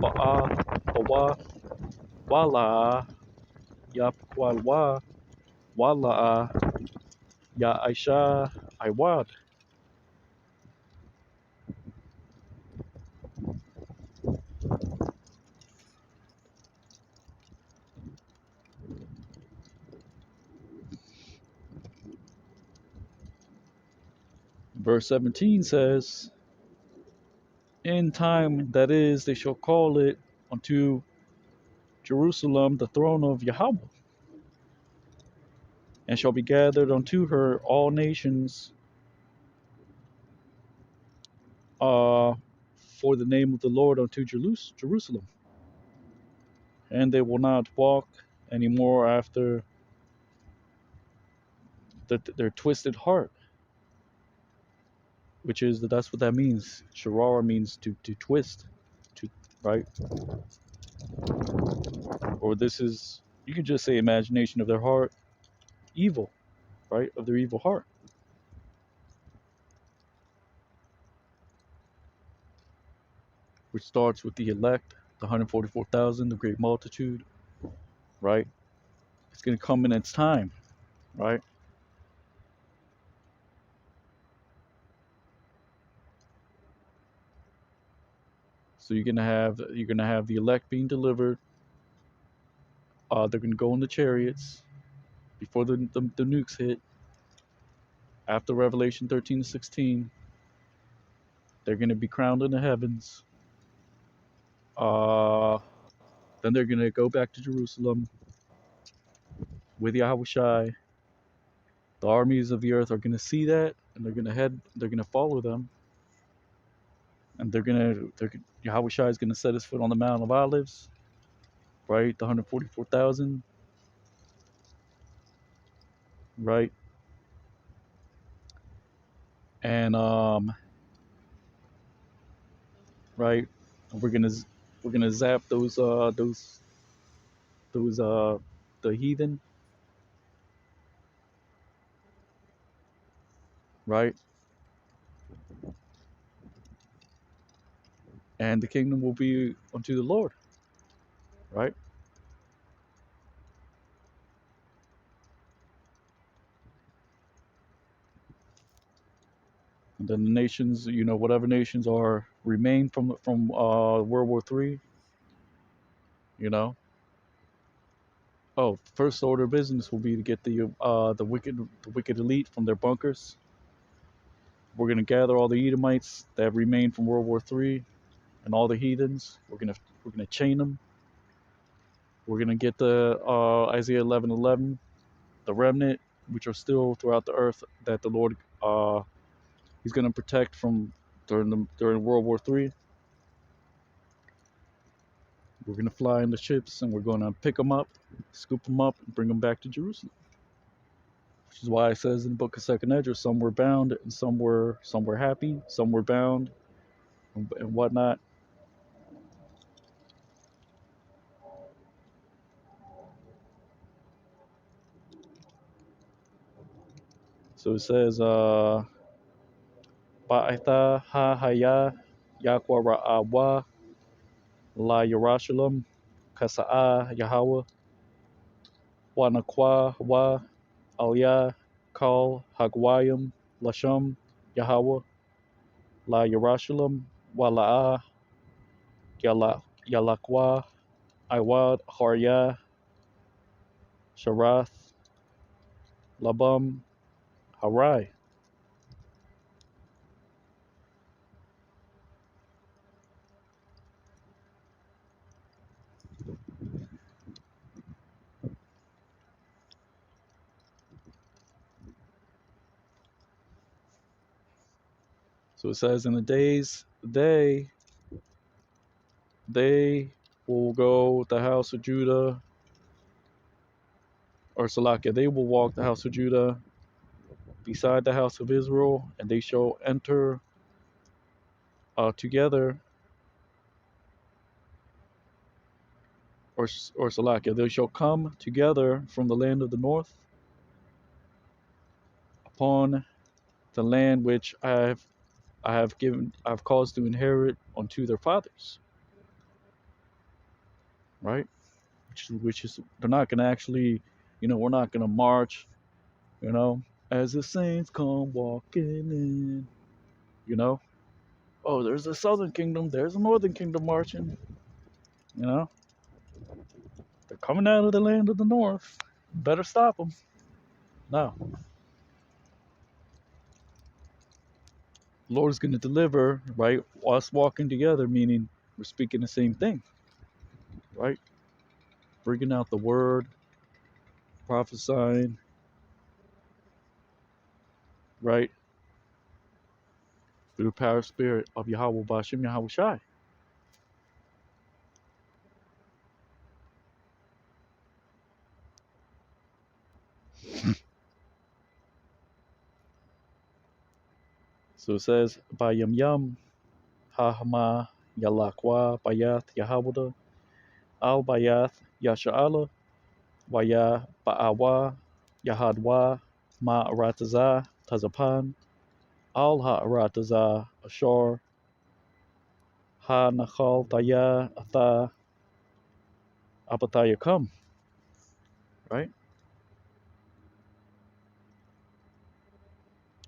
Speaker 1: ba'a bawa wala'a yapkwalwa wala'a ya aisha iwad. Verse 17 says, In time, that is, they shall call it unto Jerusalem the throne of Yahweh, and shall be gathered unto her all nations uh, for the name of the Lord unto Jerusalem. And they will not walk anymore after their twisted heart, which is that's what that means. Sharara means to twist, to right, or this is you could just say imagination of their heart, evil, right, of their evil heart, which starts with the elect, the 144,000, the great multitude, right? It's going to come in its time, right? So you're gonna have the elect being delivered. They're gonna go in the chariots before the nukes hit. After Revelation 13 to 16, they're gonna be crowned in the heavens. Uh, then they're gonna go back to Jerusalem with Yahweh Shai. The armies of the earth are gonna see that, and they're gonna head. They're gonna follow them, and Yahweh Shai is gonna set his foot on the Mount of Olives, right? The 144,000, right? And right, we're gonna we're gonna zap those the heathen, right? And the kingdom will be unto the Lord, right? And then the nations, whatever nations are remain from World War III, you know. Oh, first order of business will be to get the wicked elite from their bunkers. We're gonna gather all the Edomites that remain from World War III and all the heathens. We're gonna chain them. We're gonna get the Isaiah 11:11, the remnant, which are still throughout the earth that the Lord He's gonna protect from during World War III. We're gonna fly in the ships and we're gonna pick them up, scoop them up, and bring them back to Jerusalem. Which is why it says in the book of Second Ezra, some were bound and some were happy, some were bound and whatnot. So it says, Ba'itha ha haya Yahweh ra'awa la Yerushalayim kasa'a Yahweh wa nakwa wa aliyah kal hagwayim lasham Yahweh La Yerushalayim Wala'a Yalakwa Iwad Harya Sharath Labam Harai. So it says, in the days, they will go the house of Judah, or Salakia, they will walk the house of Judah beside the house of Israel, and they shall enter together, or Salakia, they shall come together from the land of the north upon the land which I've caused to inherit unto their fathers, right? Which is they're not gonna actually, we're not gonna march, you know, as the saints come walking in, you know. Oh, there's a southern kingdom, there's a northern kingdom marching, you know. They're coming out of the land of the north. Better stop them. No, Lord's gonna deliver, right? Us walking together, meaning we're speaking the same thing, right? Bringing out the word, prophesying, right? Through the power spirit of Yahweh Bashim Yahweh Shai. So it says, Bayam Yam, Hahama, Yalakwa, Bayath, Yahawada, Al Bayath, Yasha'ala, Waya, Ba'awa, Yahadwa, Ma Arataza, Tazapan, Al Ha'arataza, Ashar, Ha Nachal Taya, Atha, Abataya come, right?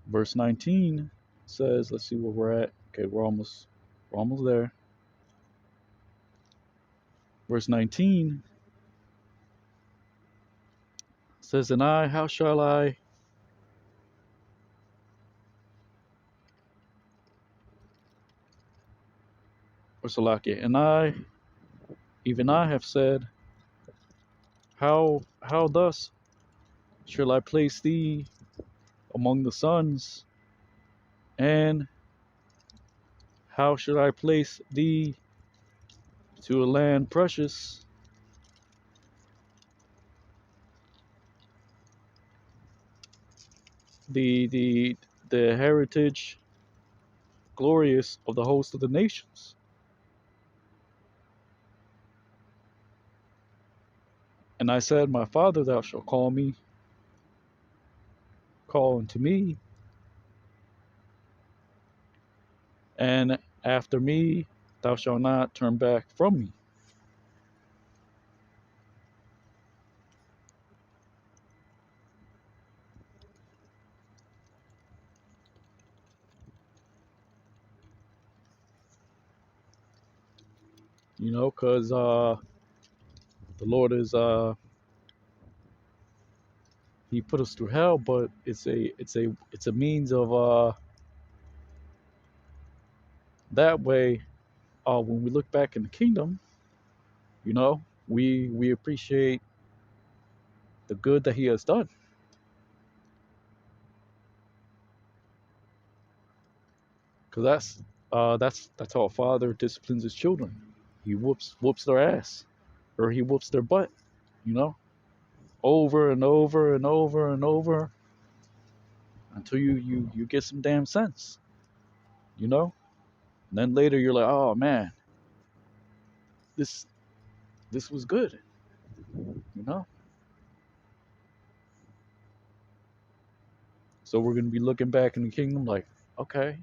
Speaker 1: Verse 19 says, let's see where we're at. Okay, we're almost there. Verse 19 says, and I, how shall I, or Salakia, and I, even I have said, how thus shall I place thee among the sons, and how should I place thee to a land precious, the heritage glorious of the host of the nations? And I said, my father, thou shalt call unto me, and after me thou shalt not turn back from me. Because the Lord is he put us through hell, but it's a means of that way. When we look back in the kingdom, we appreciate the good that He has done. Because that's how a father disciplines his children. He whoops their ass, or he whoops their butt, you know, over and over and over and over until you get some damn sense, you know. And then later you're like, oh man, this this was good, you know. So we're gonna be looking back in the kingdom like, okay,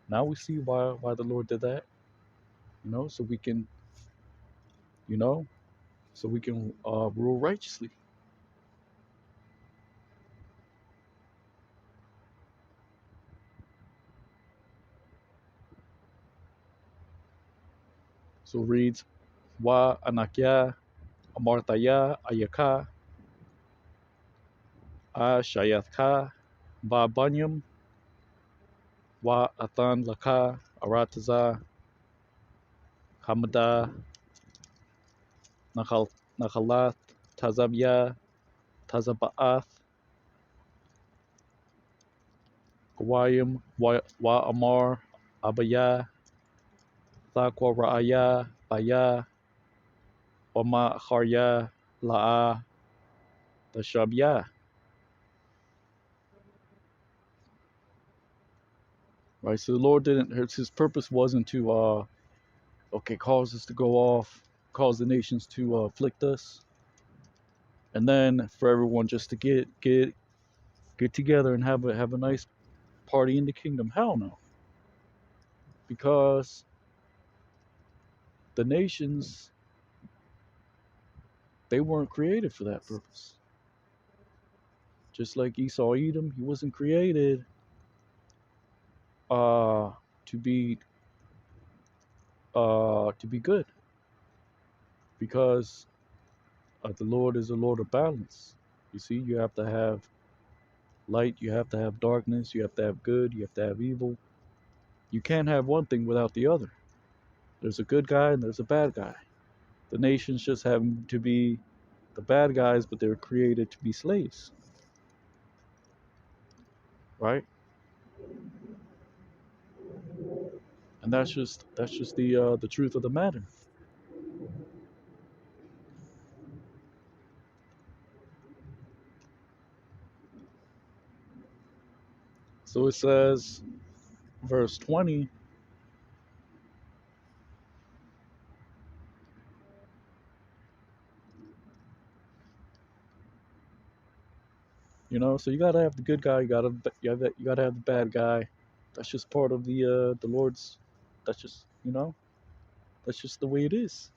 Speaker 1: now we see why the Lord did that, so we can, you know, rule righteously. So it reads, Wa anakya amartaya ayaka a shayatka ba banyam wa atan laka arataza hamada nakal nakalat tazabya tazabaath Gawayim wa amar Abaya, Thakwa Ra'aya, Baya, Oma Harya, La'a, Tashabya. Right? So the Lord didn't, his purpose wasn't to, okay, cause us to go off, cause the nations to afflict us, and then for everyone just to get together and have a nice party in the kingdom. Hell no. Because the nations, they weren't created for that purpose. Just like Esau Edom, he wasn't created uh to be good, because the Lord is a Lord of balance. You see, you have to have light, you have to have darkness, you have to have good, you have to have evil. You can't have one thing without the other. There's a good guy and there's a bad guy. The nations just happen to be the bad guys, but they're created to be slaves, right? And that's just the truth of the matter. So it says, verse 20, so you gotta have the good guy, you gotta have the bad guy. That's just part of the Lord's. That's just that's just the way it is,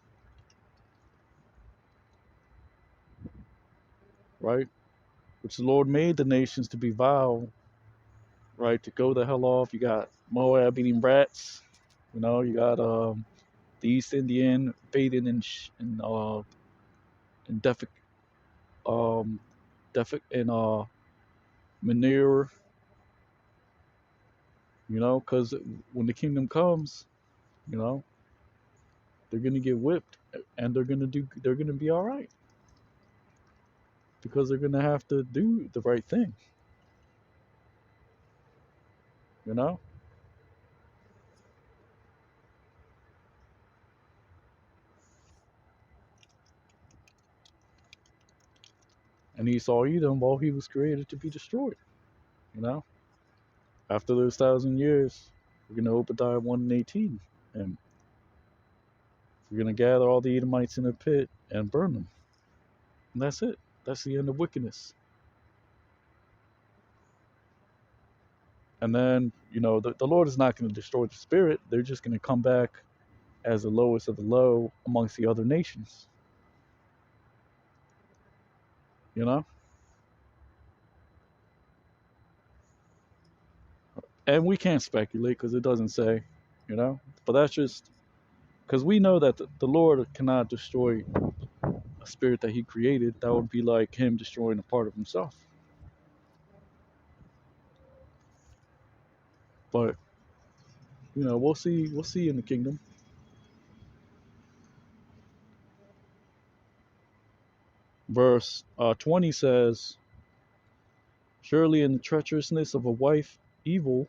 Speaker 1: right? Which the Lord made the nations to be vile, right? To go the hell off. You got Moab eating rats. You got the East Indian bathing in um in manure. Because when the kingdom comes, you know, they're gonna get whipped, and they're gonna be all right, because they're gonna have to do the right thing. You know, and Esau Edom, well, he was created to be destroyed. You know, after those 1,000 years, we're gonna Obadiah 1:18, and we're gonna gather all the Edomites in a pit and burn them, and that's it. That's the end of wickedness. And then the Lord is not going to destroy the spirit. They're just going to come back as the lowest of the low amongst the other nations. You know, and we can't speculate because it doesn't say. But that's just because we know that the Lord cannot destroy a spirit that He created. That would be like Him destroying a part of Himself. But we'll see. We'll see in the kingdom. Verse 20 says, "Surely in the treacherousness of a wife, evil,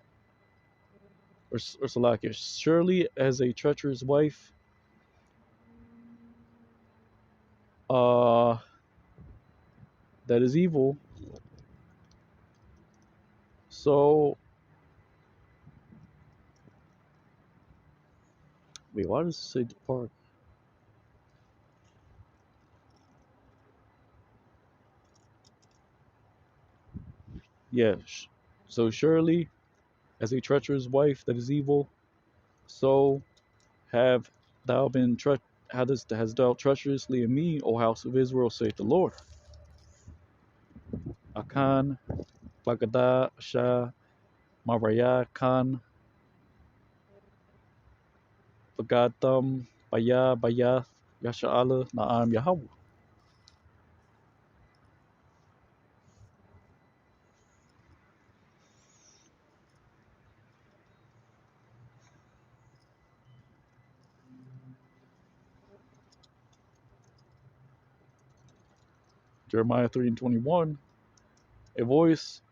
Speaker 1: or Salakia, surely as a treacherous wife, uh, that is evil." So, wait, why does it say depart? Yes. So surely as a treacherous wife that is evil, so have thou been hast dealt treacherously in me, O house of Israel, saith the Lord. Akan, Bagada, Shah, Maraya, Khan, Bagatam, Baya, Bayath, Yasha'ala, Na'am, Yahweh. Jeremiah 3:21. A voice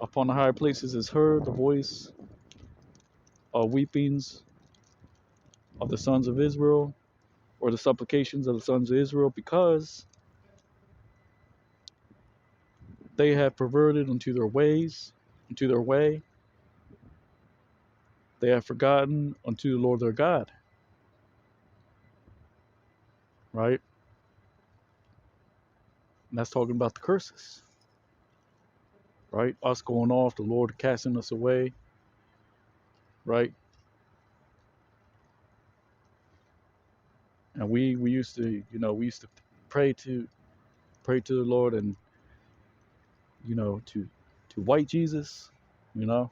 Speaker 1: upon the high places is heard, the voice weepings of the sons of Israel, or the supplications of the sons of Israel, because they have perverted unto their ways, unto their way. They have forgotten unto the Lord their God. Right? And that's talking about the curses. Right? Us going off, the Lord casting us away. Right? And we used to, we used to pray to the Lord, and to white Jesus, you know,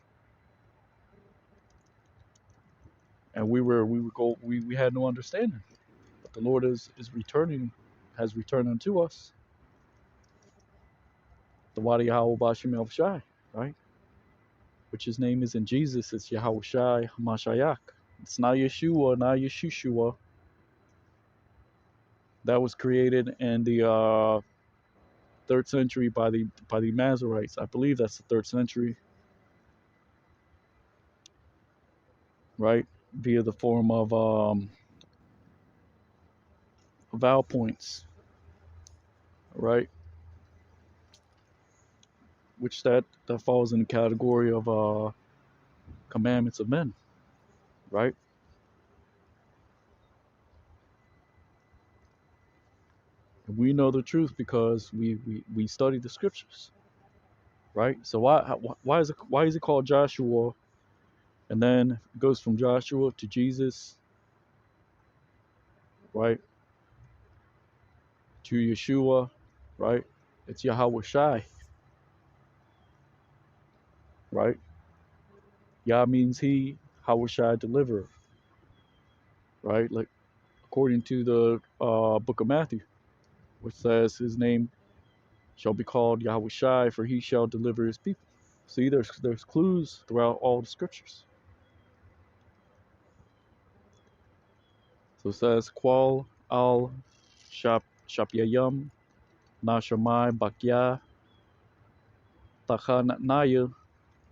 Speaker 1: and we had no understanding. But the Lord is returning, has returned unto us. The Wadi Yahweh Bashim El Shai, right? Which his name is in Jesus, it's Yahweh Shai Hamashayak. It's not Yeshua, not Yeshushua. That was created in the 3rd century by the Masoretes. I believe that's the 3rd century, right? Via the form of vowel points, right? Which that falls in the category of commandments of men, right? And we know the truth because we study the scriptures, right? So why is it called Joshua, and then it goes from Joshua to Jesus, right? To Yeshua, right? It's Yahweh Shai, right? Yah means he, Hawah Shai deliverer, right? Like according to the book of Matthew, which says his name shall be called Yahweh Shai, for he shall deliver his people. See, there's clues throughout all the scriptures. So it says, Qual al Shapyayam Nashamai Bakya Tachanaya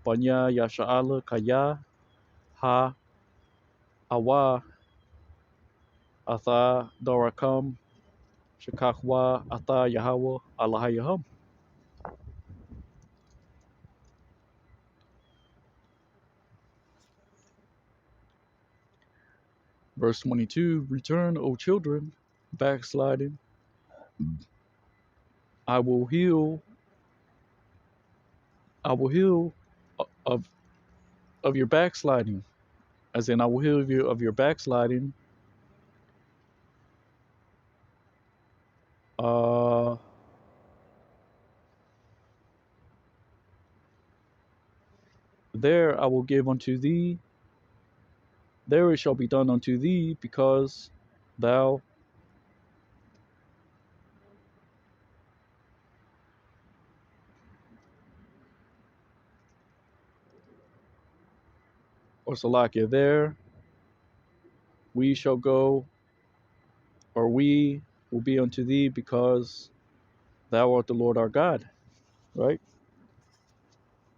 Speaker 1: Panya Yasha'ala Kaya Ha Awa Atha Dorakam Shakakwa Atha Yahweh Alahayaham. Verse 22, return, O children, backsliding. I will heal of your backsliding. As in, I will heal you of your backsliding. Uh, there I will give unto thee, there it shall be done unto thee, because thou, or Salakia, there we shall go, or we will be unto thee, because thou art the Lord our God, right?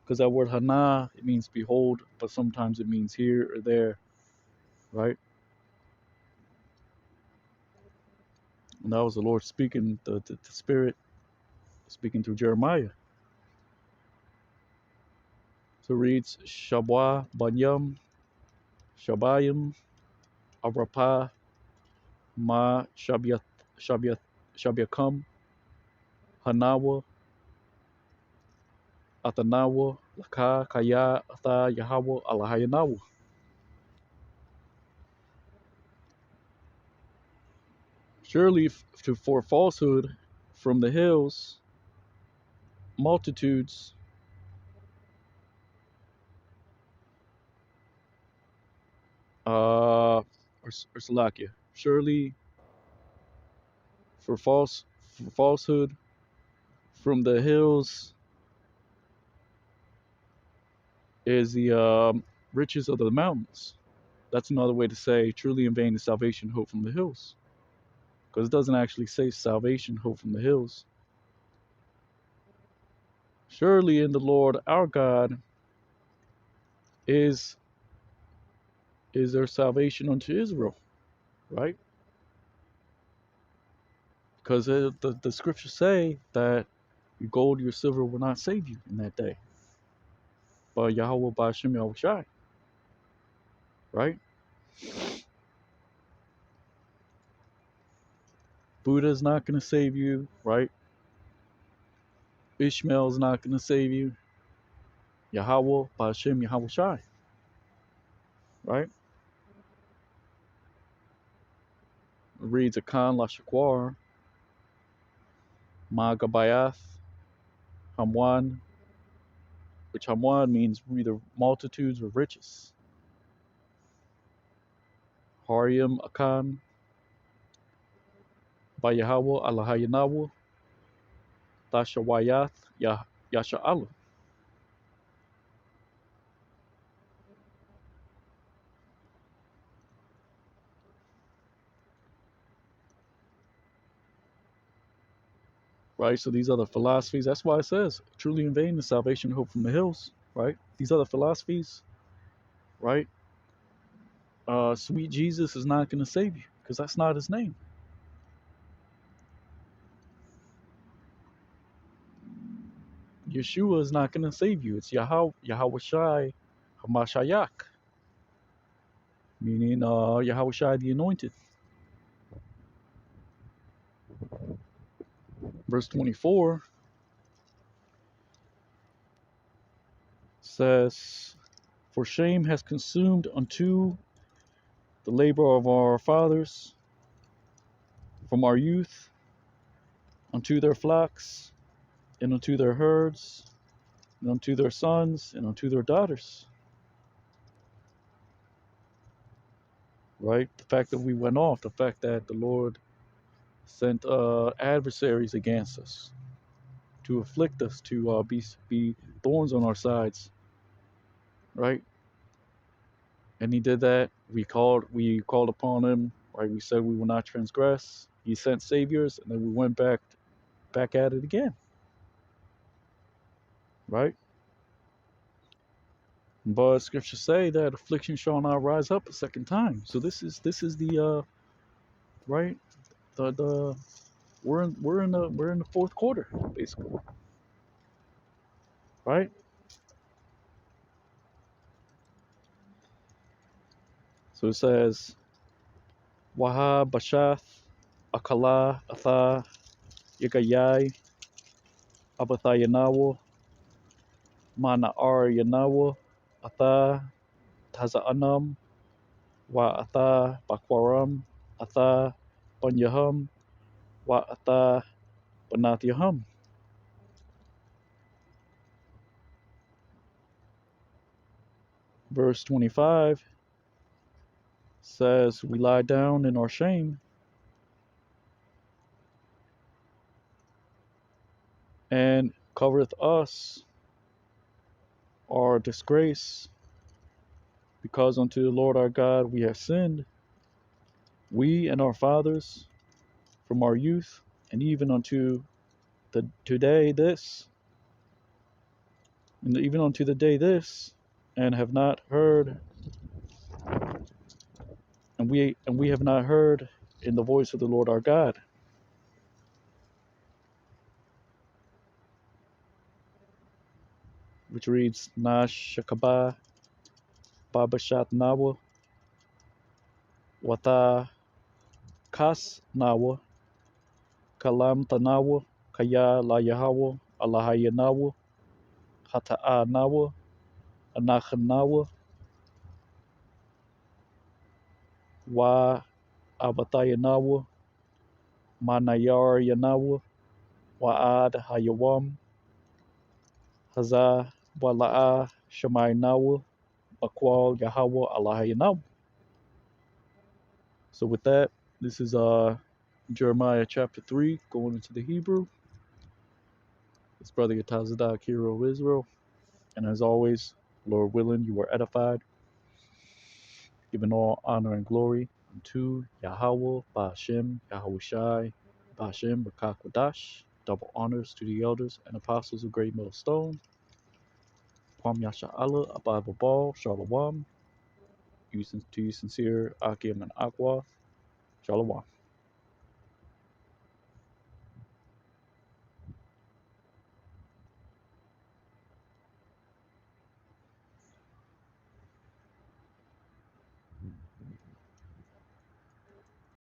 Speaker 1: Because that word hana, it means behold, but sometimes it means here or there, right? And that was the Lord speaking, the Spirit speaking through Jeremiah. So it reads, Shabwa Banyam, Shabayim, Arapa, Ma Shabyat, Shabyat, Shabyakam, Hanawa, Atanawa, Laka, Kaya, Atha, Yahweh, Alahayanawa. Surely for falsehood from the hills, multitudes, or Salakia. Surely for falsehood from the hills is the riches of the mountains. That's another way to say truly in vain is salvation hope from the hills. Because it doesn't actually say salvation hope from the hills. Surely in the Lord our God is is there salvation unto Israel, right? Because the scriptures say that your gold, your silver will not save you in that day. But Yahweh Ba'ashem Yahweh Shai, right? Buddha is not going to save you, right? Ishmael is not going to save you. Yahweh Ba'ashem Yahweh Shai, right? It reads Akan Lashakwar, Magabayath, Hamwan, which Hamwan means either multitudes or riches. Hariam Akan, by Yahweh Allahayanawa, Dashawayath, Yasha Allah. Right? So these other philosophies, that's why it says, truly in vain the salvation hope from the hills, right? These other philosophies, right? Sweet Jesus is not going to save you because that's not his name. Yeshua is not going to save you. It's Yahweh Shai Hamashayak, meaning Yahweh Shai the anointed. Verse 24 says, for shame has consumed unto the labor of our fathers from our youth unto their flocks and unto their herds and unto their sons and unto their daughters. Right? The fact that we went off, the fact that the Lord sent adversaries against us to afflict us, to be thorns on our sides, right? And he did that. We called upon him, right? We said we will not transgress. He sent saviors, and then we went back at it again, right? But scriptures say that affliction shall not rise up a second time. So this is the right, the we're in the fourth quarter basically, right? So it says Waha Bashath Akala Atha Yagayai Abathayanawa Mana'ar Yanawa Atha Taza'anam Wa Atha Bakwaram Atha Banyahum Wa Atha Banathiyahum. Verse 25 says, we lie down in our shame and covereth us our disgrace, because unto the Lord our God we have sinned, we and our fathers from our youth, and even unto the today this, and even unto the day this, and have not heard, and we have not heard in the voice of the Lord our God. Which reads Nash Shakaba Babashat Nawa Wata Kas Nawa Kalam Tanawa Kaya La Yahawa Alahaya Nawa Hata'a Nawa Anachan Nawa Wa Abataya Nawa Manayar Yanawa Wa'ad Hayawam Haza Wala'a Shamai Nawa Akwal Yahawah Alahaya Nawa. So with that, this is Jeremiah chapter 3 going into the Hebrew. It's Brother Yatazadak, hero of Israel. And as always, Lord willing, you are edified, giving all honor and glory unto Yahweh, Ba'ashem, Yahweh Shai, Ba'ashem, Bakakwadash. Double honors to the elders and apostles of Great Millstone. Kwam Yasha Allah, Abba Babal, Shalom. To you sincere Akim and Aqua. Shalom.